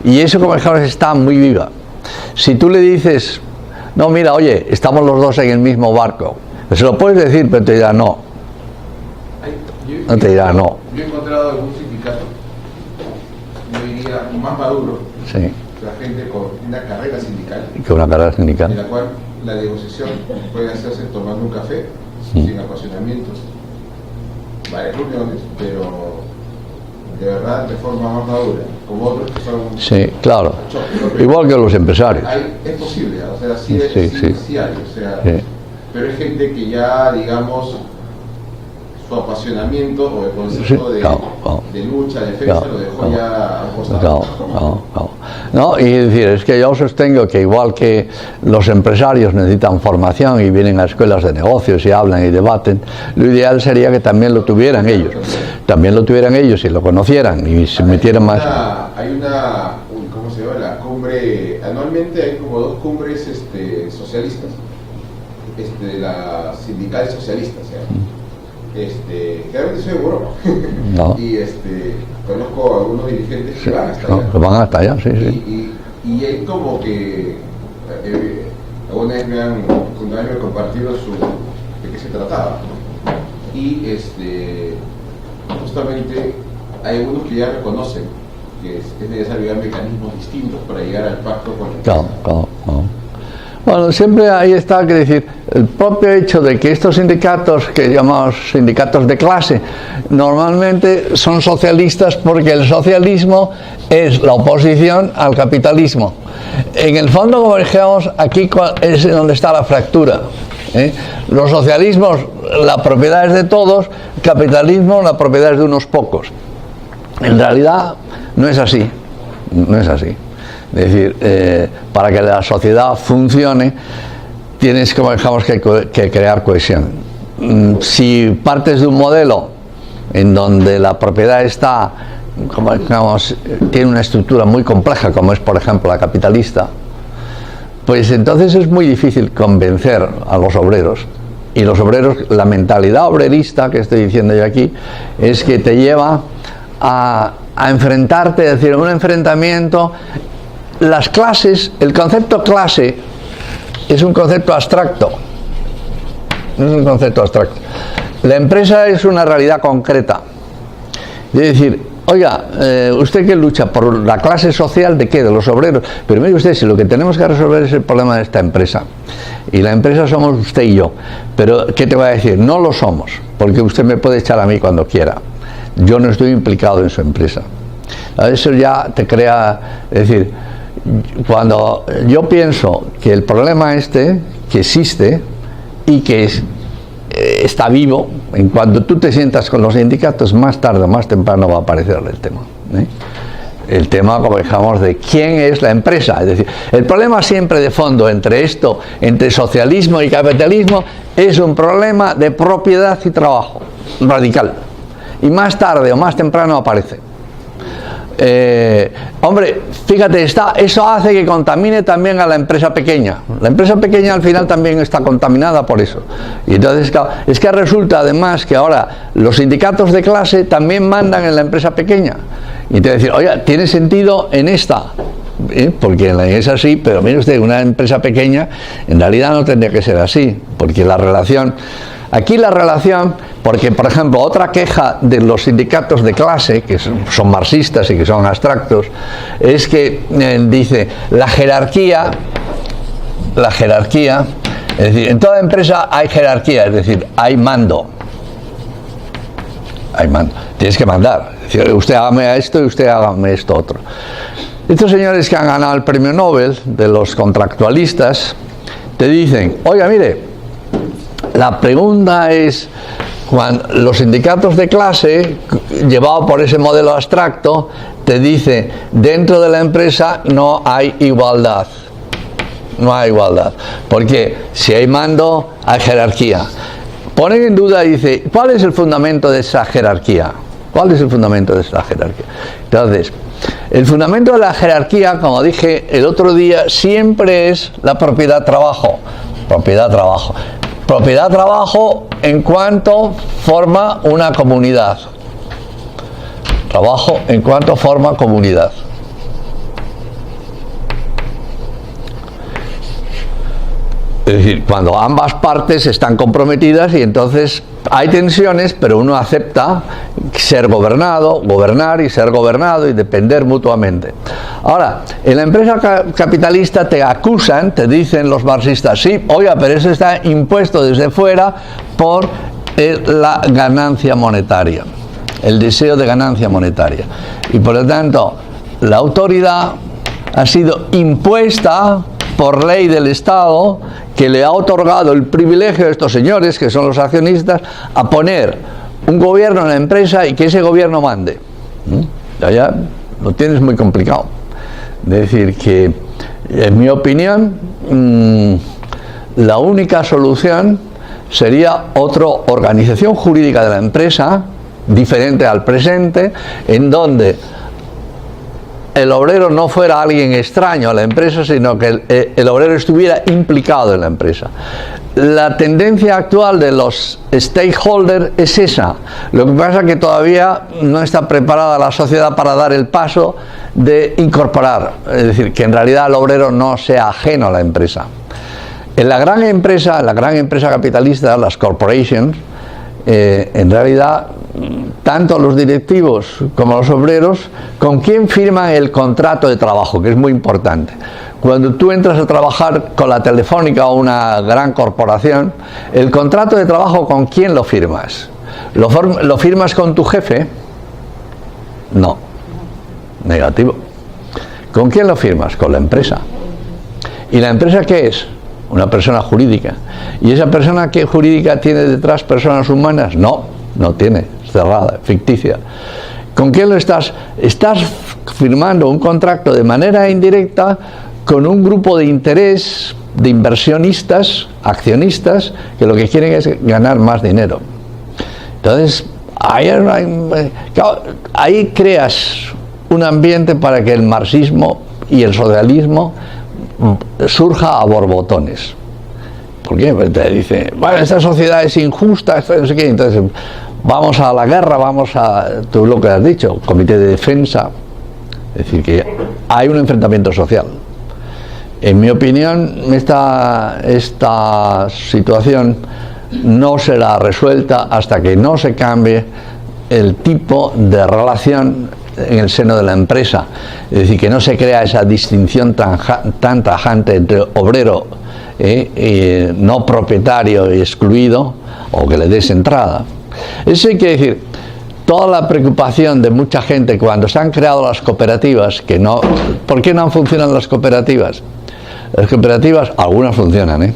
y eso como ejemplo está muy viva. Si tú le dices, no, mira, oye, estamos los dos en el mismo barco, se lo puedes decir, pero te dirá no. No te dirá no. Yo he encontrado algún sindicato, yo diría más maduro, Sí. la gente con una carrera sindical, Que una carrera en sindical. la cual la negociación puede hacerse tomando un café, sin apasionamientos, varias reuniones, pero de verdad de forma más madura, como otros que son... Sí, claro. choques. Igual que los empresarios. Es posible, o sea, sí, Sí. hay, o sea, Sí. pero es gente que ya, digamos, su apasionamiento o el concepto Sí, claro. de lucha, defensa, Claro, lo dejó claro. ya al costado. No. No, y es decir, es que yo sostengo que igual que los empresarios necesitan formación y vienen a escuelas de negocios y hablan y debaten, lo ideal sería que también lo tuvieran ellos. También lo tuvieran ellos y lo conocieran y se metieran más. ¿Cómo se llama? La cumbre, anualmente hay como 2 cumbres socialistas, la sindical socialista, o sea, claramente soy de Europa. No. Y conozco a algunos dirigentes que van hasta No, allá. que van hasta allá, sí. Y hay como que alguna vez me compartieron de qué se trataba. Y justamente hay algunos que ya reconocen que es necesario mecanismos distintos para llegar al pacto con la empresa. Claro. Bueno, siempre ahí está, que decir, el propio hecho de que estos sindicatos, que llamamos sindicatos de clase, normalmente son socialistas porque el socialismo es la oposición al capitalismo. En el fondo, como dijimos, aquí es donde está la fractura. Los socialismos, la propiedad es de todos, el capitalismo, la propiedad es de unos pocos. En realidad, no es así. Es decir, para que la sociedad funcione, tienes, como dijimos, que crear cohesión. Si partes de un modelo en donde la propiedad está, como digamos, tiene una estructura muy compleja, como es, por ejemplo, la capitalista, pues entonces es muy difícil convencer a los obreros. Y los obreros, la mentalidad obrerista que estoy diciendo yo aquí, es que te lleva a enfrentarte, es decir, un enfrentamiento. Las clases, el concepto clase es un concepto abstracto. No es un concepto abstracto. La empresa es una realidad concreta. Es decir, oiga, usted que lucha por la clase social, ¿de qué? De los obreros. Pero mire usted, si lo que tenemos que resolver es el problema de esta empresa, y la empresa somos usted y yo, pero ¿qué te voy a decir? No lo somos, porque usted me puede echar a mí cuando quiera. Yo no estoy implicado en su empresa. Eso ya te crea, es decir, cuando yo pienso que el problema que existe y que está vivo, en cuanto tú te sientas con los sindicatos, más tarde o más temprano va a aparecer el tema. El tema, como dejamos, de quién es la empresa. Es decir, el problema siempre de fondo entre socialismo y capitalismo, es un problema de propiedad y trabajo radical. Y más tarde o más temprano aparece. Hombre, fíjate, eso hace que contamine también a la empresa pequeña. La empresa pequeña al final también está contaminada por eso. Y entonces, es que resulta además que ahora los sindicatos de clase también mandan en la empresa pequeña. Y te decir, oye, tiene sentido en esta, porque es así, pero mire usted, una empresa pequeña en realidad no tendría que ser así, porque la relación, porque por ejemplo otra queja de los sindicatos de clase, que son marxistas y que son abstractos, es que dice la jerarquía, es decir, en toda empresa hay jerarquía, es decir, hay mando. tienes que mandar. Es decir, usted hágame esto y usted hágame esto otro. Estos señores que han ganado el premio Nobel, de los contractualistas, te dicen, oiga, mire, la pregunta es, cuando los sindicatos de clase, llevados por ese modelo abstracto, te dice, dentro de la empresa no hay igualdad. No hay igualdad. Porque si hay mando, hay jerarquía. Ponen en duda y dice, ¿cuál es el fundamento de esa jerarquía? ¿Cuál es el fundamento de esa jerarquía? Entonces, el fundamento de la jerarquía, como dije el otro día, siempre es la propiedad-trabajo. Propiedad-trabajo. Propiedad-trabajo en cuanto forma una comunidad. Trabajo en cuanto forma comunidad. Es decir, cuando ambas partes están comprometidas y entonces hay tensiones, pero uno acepta ser gobernado, gobernar y ser gobernado y depender mutuamente. Ahora, en la empresa capitalista te acusan, te dicen los marxistas, sí, oiga, pero eso está impuesto desde fuera por la ganancia monetaria, el deseo de ganancia monetaria. Y por lo tanto, la autoridad ha sido impuesta por ley del Estado, que le ha otorgado el privilegio a estos señores, que son los accionistas, a poner un gobierno en la empresa y que ese gobierno mande. Ya lo tienes muy complicado. Es decir, que en mi opinión la única solución sería otra organización jurídica de la empresa, diferente al presente, en donde el obrero no fuera alguien extraño a la empresa, sino que el obrero estuviera implicado en la empresa. La tendencia actual de los stakeholders es esa. Lo que pasa es que todavía no está preparada la sociedad para dar el paso de incorporar, es decir, que en realidad el obrero no sea ajeno a la empresa. En la gran empresa capitalista, las corporations, en realidad, tanto los directivos como los obreros, ¿con quién firman el contrato de trabajo? Que es muy importante. Cuando tú entras a trabajar con la Telefónica o una gran corporación, el contrato de trabajo, ¿con quién lo firmas? ¿Lo firmas con tu jefe? No. Negativo. ¿Con quién lo firmas? Con la empresa. ¿Y la empresa qué es? Una persona jurídica. ¿Y esa persona jurídica tiene detrás personas humanas? No, no tiene, es cerrada, ficticia. ¿Con quién lo estás? Estás firmando un contrato de manera indirecta con un grupo de interés, de inversionistas, accionistas, que lo que quieren es ganar más dinero. Entonces, ahí creas un ambiente para que el marxismo y el socialismo surja a borbotones. ¿Por qué? Porque te dice, bueno, esta sociedad es injusta, esto no sé qué, entonces vamos a la guerra, vamos a, tú lo que has dicho, comité de defensa. Es decir, que hay un enfrentamiento social. En mi opinión, esta situación no será resuelta hasta que no se cambie el tipo de relación en el seno de la empresa. Es decir, que no se crea esa distinción tan tajante entre obrero no propietario y excluido, o que le des entrada. Eso quiere decir, toda la preocupación de mucha gente cuando se han creado las cooperativas, que no, ¿por qué no funcionan las cooperativas? Las cooperativas, algunas funcionan,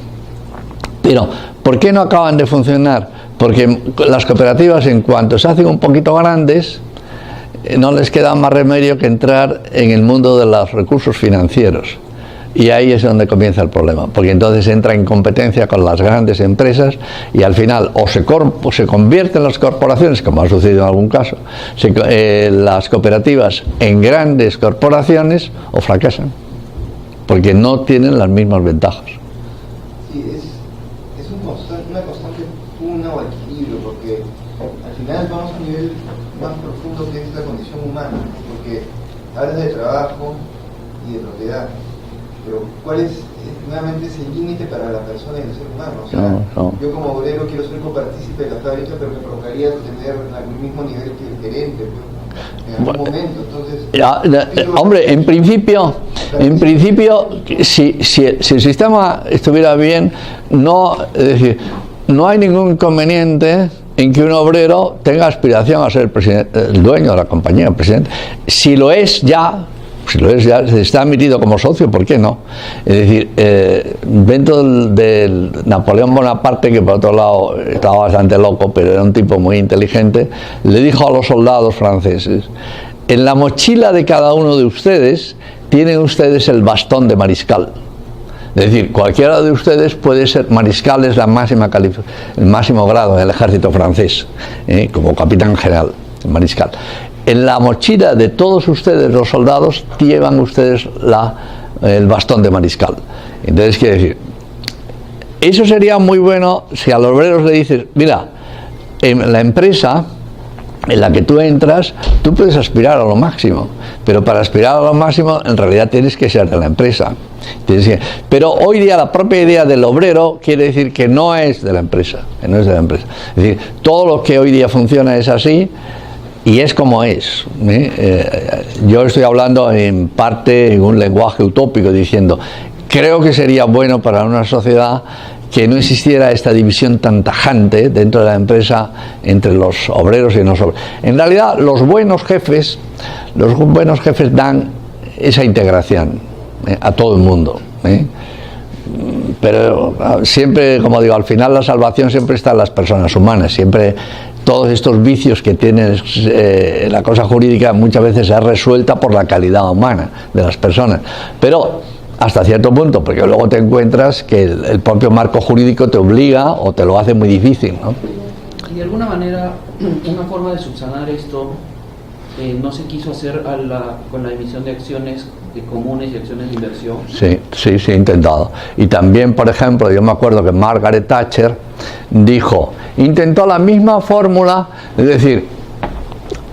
pero ¿por qué no acaban de funcionar? Porque las cooperativas, en cuanto se hacen un poquito grandes, no les queda más remedio que entrar en el mundo de los recursos financieros. Y ahí es donde comienza el problema, porque entonces entra en competencia con las grandes empresas y al final o se convierten las corporaciones, como ha sucedido en algún caso, las cooperativas en grandes corporaciones, o fracasan, porque no tienen las mismas ventajas. Sí, es una constante pugna o equilibrio, porque al final vamos a un nivel más profundo que es la condición humana, porque hablas de trabajo y de propiedad, pero ¿cuál es nuevamente ese límite para la persona y el ser humano? O sea, yo como obrero quiero ser copartícipe de la fábrica, pero me provocaría tener el mismo nivel que el gerente, pues, en algún momento. Entonces, hombre, en principio si el sistema estuviera bien, es decir, no hay ningún inconveniente en que un obrero tenga aspiración a ser el dueño de la compañía, el presidente. Si lo es ya, se está admitido como socio, ¿por qué no? Es decir, dentro del Napoleón Bonaparte, que por otro lado estaba bastante loco, pero era un tipo muy inteligente, le dijo a los soldados franceses: en la mochila de cada uno de ustedes tienen ustedes el bastón de mariscal. Es decir, cualquiera de ustedes puede ser mariscal, es el máximo grado en el ejército francés, como capitán general, mariscal. En la mochila de todos ustedes, los soldados, llevan ustedes el bastón de mariscal. Entonces, quiere decir, eso sería muy bueno si a los obreros le dices: mira, en la empresa en la que tú entras, tú puedes aspirar a lo máximo, pero para aspirar a lo máximo en realidad tienes que ser de la empresa. Pero hoy día la propia idea del obrero quiere decir que no es de la empresa, Es decir, todo lo que hoy día funciona es así y es como es. Yo estoy hablando en parte en un lenguaje utópico, diciendo: creo que sería bueno para una sociedad que no existiera esta división tan tajante dentro de la empresa entre los obreros y los obreros. En realidad, los buenos jefes dan esa integración a todo el mundo. Pero siempre, como digo, al final la salvación siempre está en las personas humanas. Siempre todos estos vicios que tiene la cosa jurídica muchas veces es resuelta por la calidad humana de las personas. Pero hasta cierto punto, porque luego te encuentras que el propio marco jurídico te obliga o te lo hace muy difícil, ¿no? Y de alguna manera, una forma de subsanar esto no se quiso hacer con la emisión de acciones comunes y acciones de inversión. Sí, he intentado. Y también, por ejemplo, yo me acuerdo que Margaret Thatcher intentó la misma fórmula, es decir,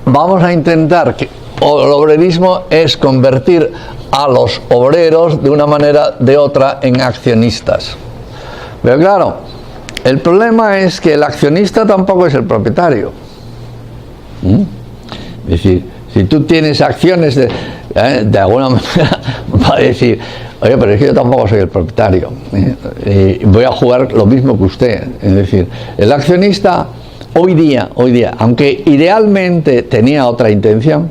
vamos a intentar que el obrerismo es convertir a los obreros de una manera de otra en accionistas. Pero claro, el problema es que el accionista tampoco es el propietario. Es decir, si tú tienes acciones de alguna manera va a decir: oye, pero es que yo tampoco soy el propietario, voy a jugar lo mismo que usted. Es decir, el accionista hoy día, aunque idealmente tenía otra intención,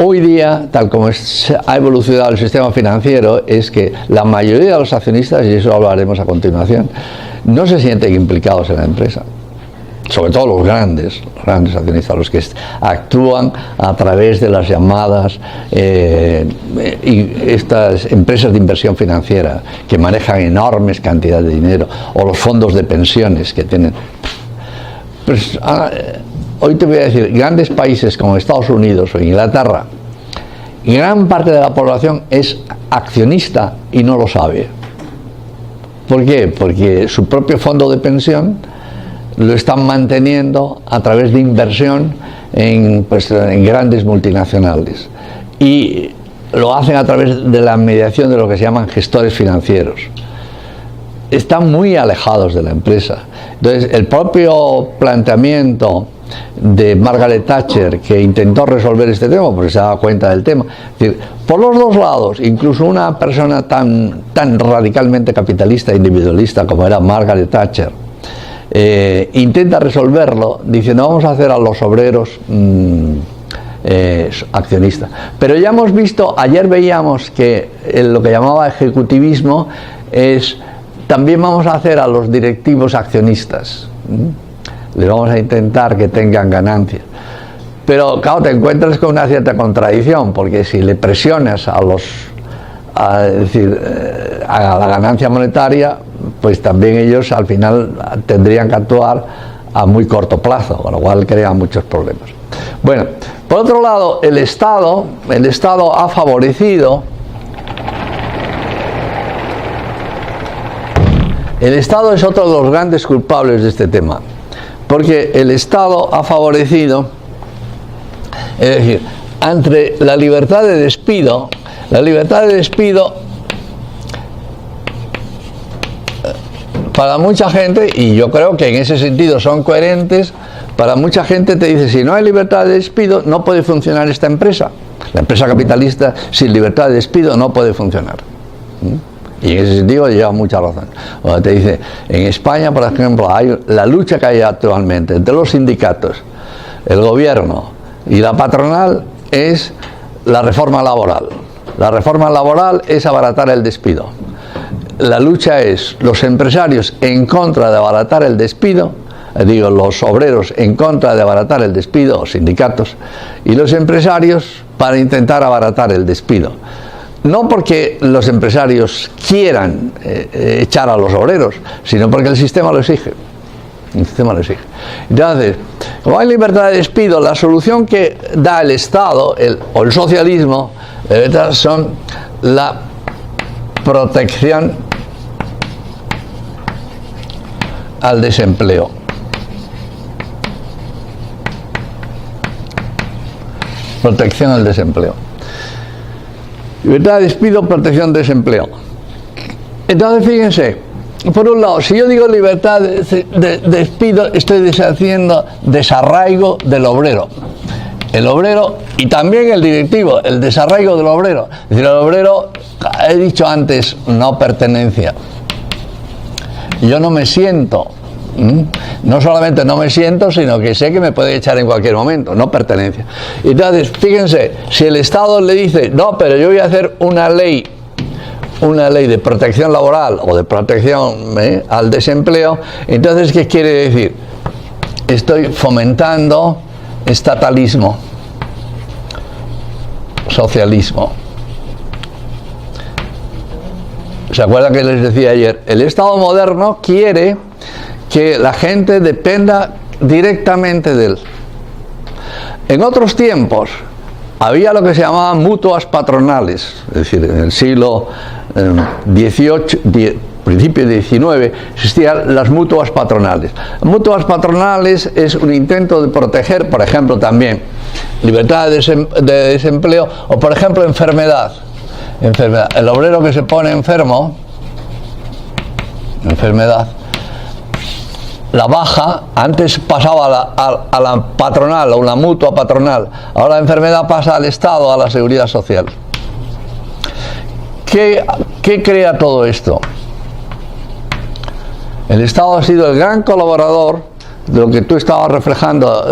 hoy día, tal como ha evolucionado el sistema financiero, es que la mayoría de los accionistas, y eso hablaremos a continuación, no se sienten implicados en la empresa. Sobre todo los grandes accionistas, los que actúan a través de las llamadas y estas empresas de inversión financiera que manejan enormes cantidades de dinero, o los fondos de pensiones que tienen. Pues, hoy te voy a decir, grandes países como Estados Unidos o Inglaterra, gran parte de la población es accionista y no lo sabe. ¿Por qué? Porque su propio fondo de pensión lo están manteniendo a través de inversión en grandes multinacionales, y lo hacen a través de la mediación de lo que se llaman gestores financieros. Están muy alejados de la empresa. Entonces, el propio planteamiento de Margaret Thatcher, que intentó resolver este tema porque se daba cuenta del tema, es decir, por los dos lados, incluso una persona tan radicalmente capitalista e individualista como era Margaret Thatcher, intenta resolverlo diciendo: vamos a hacer a los obreros accionistas. Pero ya hemos visto, ayer veíamos que lo que llamaba ejecutivismo es: también vamos a hacer a los directivos accionistas, les vamos a intentar que tengan ganancias. Pero claro, te encuentras con una cierta contradicción, porque si le presionas a la ganancia monetaria, pues también ellos al final tendrían que actuar a muy corto plazo, con lo cual crea muchos problemas. Bueno, por otro lado, el Estado ha favorecido. El Estado es otro de los grandes culpables de este tema, porque el Estado ha favorecido, es decir, entre la libertad de despido para mucha gente, y yo creo que en ese sentido son coherentes, para mucha gente te dice: si no hay libertad de despido, no puede funcionar esta empresa. La empresa capitalista sin libertad de despido no puede funcionar. Y en ese sentido lleva mucha razón. Cuando te dice, en España, por ejemplo, hay la lucha que hay actualmente entre los sindicatos, el gobierno y la patronal es la reforma laboral. La reforma laboral es abaratar el despido. La lucha es los empresarios en contra de abaratar el despido, los obreros en contra de abaratar el despido, los sindicatos, y los empresarios para intentar abaratar el despido. No porque los empresarios quieran echar a los obreros, sino porque el sistema lo exige. El sistema lo exige. Entonces, como hay libertad de despido, la solución que da el Estado o el socialismo son la protección al desempleo. Protección al desempleo. Libertad de despido, protección de desempleo. Entonces, fíjense, por un lado, si yo digo libertad de despido, estoy deshaciendo desarraigo del obrero. El obrero y también el directivo, el desarraigo del obrero. Es decir, el obrero, he dicho antes, no pertenencia. Yo no me siento. No solamente no me siento, sino que sé que me puede echar en cualquier momento, no pertenencia. Entonces, fíjense, si el Estado le dice, no, pero yo voy a hacer una ley de protección laboral o de protección al desempleo, entonces, ¿qué quiere decir? Estoy fomentando estatalismo, socialismo. ¿Se acuerdan que les decía ayer? El Estado moderno quiere que la gente dependa directamente de él. En otros tiempos había lo que se llamaban mutuas patronales, es decir, en el siglo XVIII, principio del XIX, existían las mutuas patronales. Mutuas patronales es un intento de proteger, por ejemplo, también libertad de desempleo o, por ejemplo, enfermedad. El obrero que se pone enfermo, enfermedad, la baja, antes pasaba a la patronal, o la mutua patronal, ahora la enfermedad pasa al Estado, a la seguridad social. ¿Qué crea todo esto? El Estado ha sido el gran colaborador, de lo que tú estabas reflejando,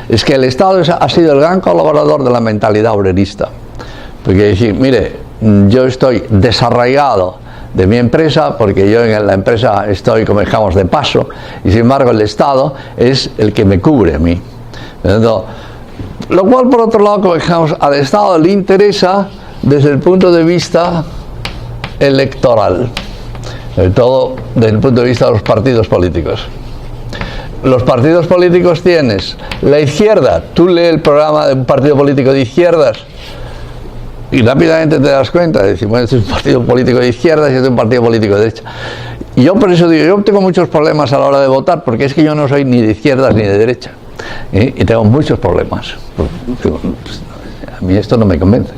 es que el Estado ha sido el gran colaborador de la mentalidad obrerista. Porque decir, mire, yo estoy desarraigado de mi empresa, porque yo en la empresa estoy, como dejamos, de paso, y sin embargo el Estado es el que me cubre a mí. Lo cual, por otro lado, como dejamos, al Estado le interesa desde el punto de vista electoral, sobre todo desde el punto de vista de los partidos políticos. Los partidos políticos tienes la izquierda, tú lees el programa de un partido político de izquierdas, y rápidamente te das cuenta de decir, bueno, este es un partido político de izquierda y este es un partido político de derecha. Y yo por eso digo, yo tengo muchos problemas a la hora de votar, porque es que yo no soy ni de izquierdas ni de derecha. Y tengo muchos problemas. A mí esto no me convence.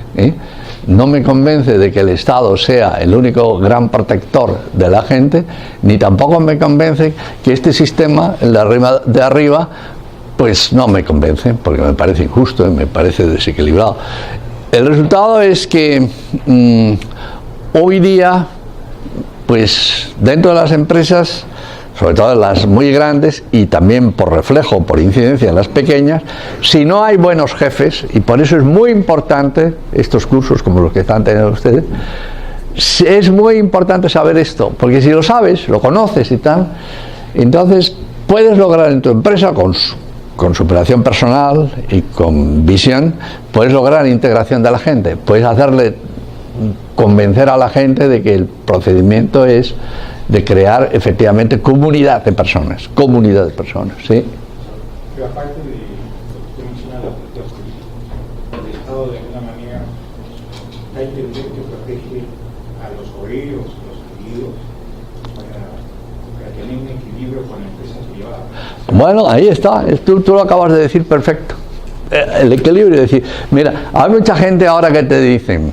No me convence de que el Estado sea el único gran protector de la gente, ni tampoco me convence que este sistema, el de arriba, pues no me convence, porque me parece injusto y me parece desequilibrado. El resultado es que hoy día, pues dentro de las empresas, sobre todo las muy grandes y también por reflejo, por incidencia en las pequeñas, si no hay buenos jefes, y por eso es muy importante estos cursos como los que están teniendo ustedes, es muy importante saber esto, porque si lo sabes, lo conoces y tal, entonces puedes lograr en tu empresa con superación personal y con visión, puedes lograr integración de la gente, puedes convencer a la gente de que el procedimiento es de crear efectivamente comunidad de personas, ¿sí? Pero aparte de lo que usted menciona, el Estado de alguna manera da a entender que protege a los obreros, a los individuos, para tener un equilibrio con la empresa privada. Bueno, ahí está, tú lo acabas de decir perfecto. El equilibrio, es decir, mira, hay mucha gente ahora que te dicen,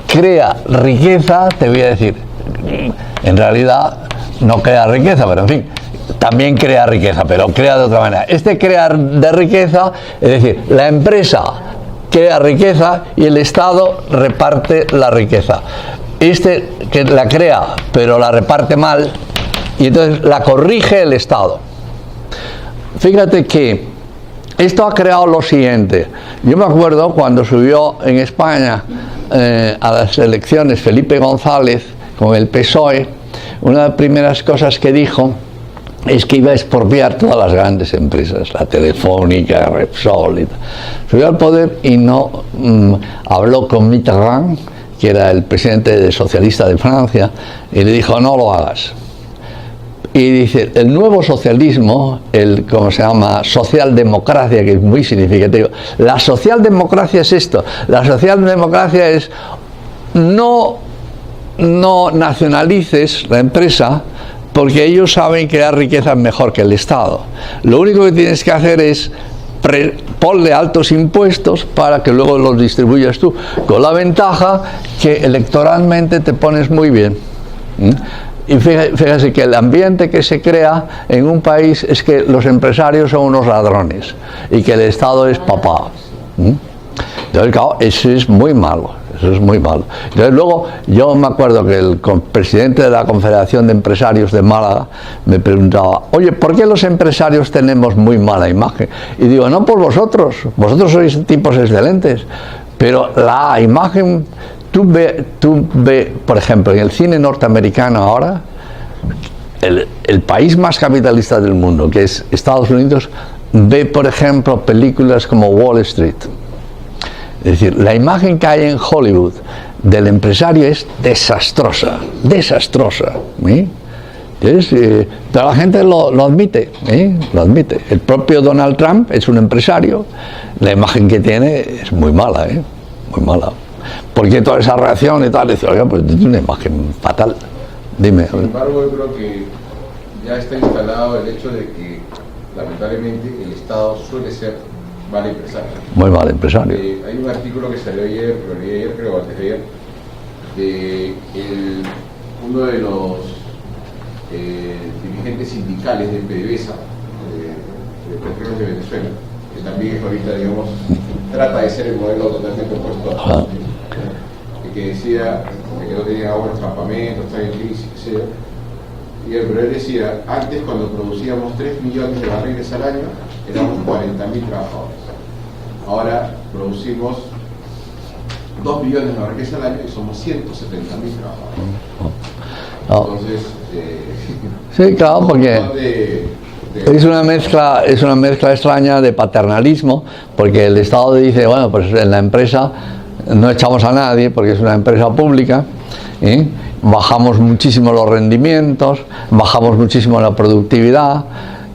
crea riqueza, te voy a decir, en realidad no crea riqueza, pero en fin, también crea riqueza, pero crea de otra manera. Crear de riqueza, es decir, la empresa crea riqueza y el Estado reparte la riqueza. Este que la crea, pero la reparte mal, y entonces la corrige el Estado. Fíjate que esto ha creado lo siguiente. Yo me acuerdo cuando subió en España a las elecciones Felipe González con el PSOE, una de las primeras cosas que dijo es que iba a expropiar todas las grandes empresas, la Telefónica, Repsol y tal. Subió al poder y no habló con Mitterrand, que era el presidente socialista de Francia, y le dijo: no lo hagas. Y dice, el nuevo socialismo, ¿cómo se llama? Socialdemocracia, que es muy significativo. La socialdemocracia es esto. La socialdemocracia es no nacionalices la empresa, porque ellos saben crear riqueza mejor que el Estado. Lo único que tienes que hacer es ponle altos impuestos para que luego los distribuyas tú, con la ventaja que electoralmente te pones muy bien. Y fíjese que el ambiente que se crea en un país es que los empresarios son unos ladrones y que el Estado es papá. Entonces, claro, eso es muy malo. Eso es muy malo. Entonces, luego, yo me acuerdo que el presidente de la Confederación de Empresarios de Málaga me preguntaba: oye, ¿por qué los empresarios tenemos muy mala imagen? Y digo: no por vosotros sois tipos excelentes, pero la imagen, tú ve, por ejemplo, en el cine norteamericano ahora, el país más capitalista del mundo, que es Estados Unidos, ve, por ejemplo, películas como Wall Street. Es decir, la imagen que hay en Hollywood del empresario es desastrosa. Entonces, pero la gente lo admite, lo admite. El propio Donald Trump es un empresario, la imagen que tiene es muy mala, muy mala. Porque toda esa reacción y tal, dice: oiga, pues tiene una imagen fatal. Dime. Sin embargo, yo creo que ya está instalado el hecho de que, lamentablemente, el Estado suele ser mal empresario. Muy mal empresario. Hay un artículo que salió ayer, creo, antes de ayer, de uno de los dirigentes sindicales de PDVSA, de Petróleos de Venezuela, que también es ahorita, digamos, trata de ser el modelo totalmente opuesto a que decía que no tenía agua en los campamentos, está en crisis, etc. Y él decía: antes, cuando producíamos 3 millones de barriles al año, éramos 40.000 trabajadores. Ahora producimos 2 millones de barriles al año y somos 170.000 trabajadores. Entonces, sí, claro, porque es una mezcla extraña de paternalismo, porque el Estado dice: bueno, pues en la empresa no echamos a nadie porque es una empresa pública, bajamos muchísimo los rendimientos, bajamos muchísimo la productividad,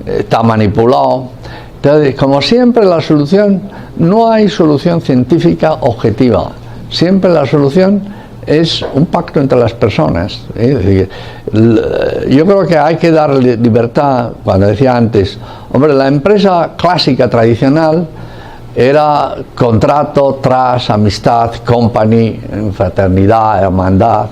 está manipulado. Entonces, como siempre, la solución, no hay solución científica objetiva. Siempre la solución es un pacto entre las personas. Es decir, yo creo que hay que darle libertad. Cuando decía antes, hombre, la empresa clásica, tradicional, era contrato, trust, amistad, company, fraternidad, hermandad.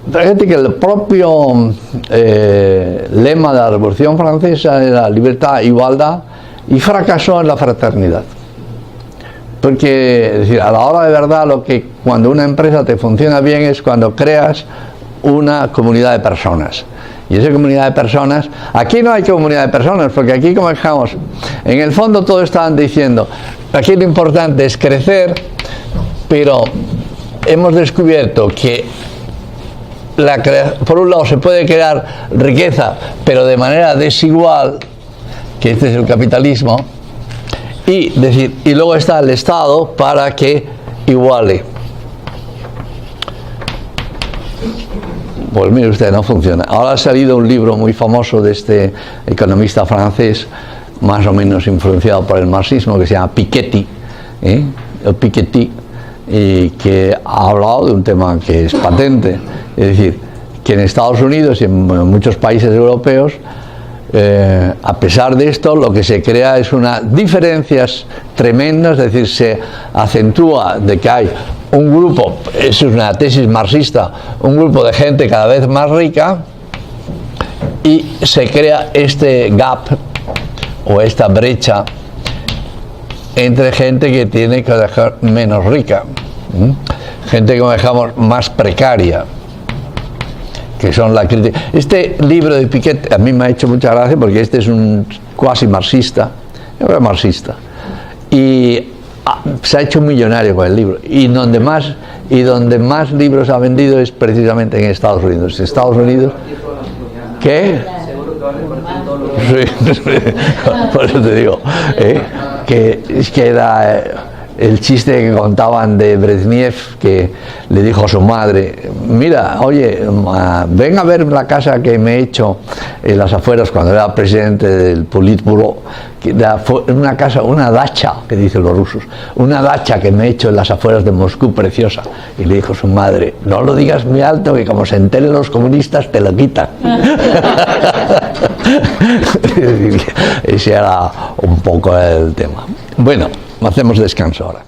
Fíjate que el propio lema de la Revolución Francesa era libertad, igualdad, y fracasó en la fraternidad. Porque, es decir, a la hora de verdad, cuando una empresa te funciona bien es cuando creas una comunidad de personas. Y esa comunidad de personas, aquí no hay comunidad de personas, porque aquí, como dejamos, en el fondo todos estaban diciendo: aquí lo importante es crecer, pero hemos descubierto que por un lado se puede crear riqueza, pero de manera desigual, que este es el capitalismo, y luego está el Estado para que iguale. Pues mire usted, no funciona. Ahora ha salido un libro muy famoso de este economista francés, más o menos influenciado por el marxismo, que se llama Piketty, Piketty, y que ha hablado de un tema que es patente. Es decir, que en Estados Unidos y en muchos países europeos, a pesar de esto, lo que se crea es unas diferencias tremendas. Es decir, se acentúa de que hay un grupo, eso es una tesis marxista, un grupo de gente cada vez más rica, y se crea este gap o esta brecha entre gente que tiene que dejar menos rica, gente que dejamos más precaria, que son la crítica. Este libro de Piketty a mí me ha hecho mucha gracia porque este es un cuasi marxista, yo creo marxista, y se ha hecho millonario con el libro, y donde más libros ha vendido es precisamente en Estados Unidos. Estados Unidos, ¿qué? Sí, por eso te digo, que era el chiste que contaban de Brezhnev, que le dijo a su madre: mira, oye, ven a ver la casa que me he hecho en las afueras cuando era presidente del Politburo, una casa, una dacha, que dicen los rusos, una dacha que me he hecho en las afueras de Moscú, preciosa. Y le dijo su madre: no lo digas muy alto, que como se enteren los comunistas te lo quitan. Ese era un poco el tema. Bueno, hacemos descanso ahora.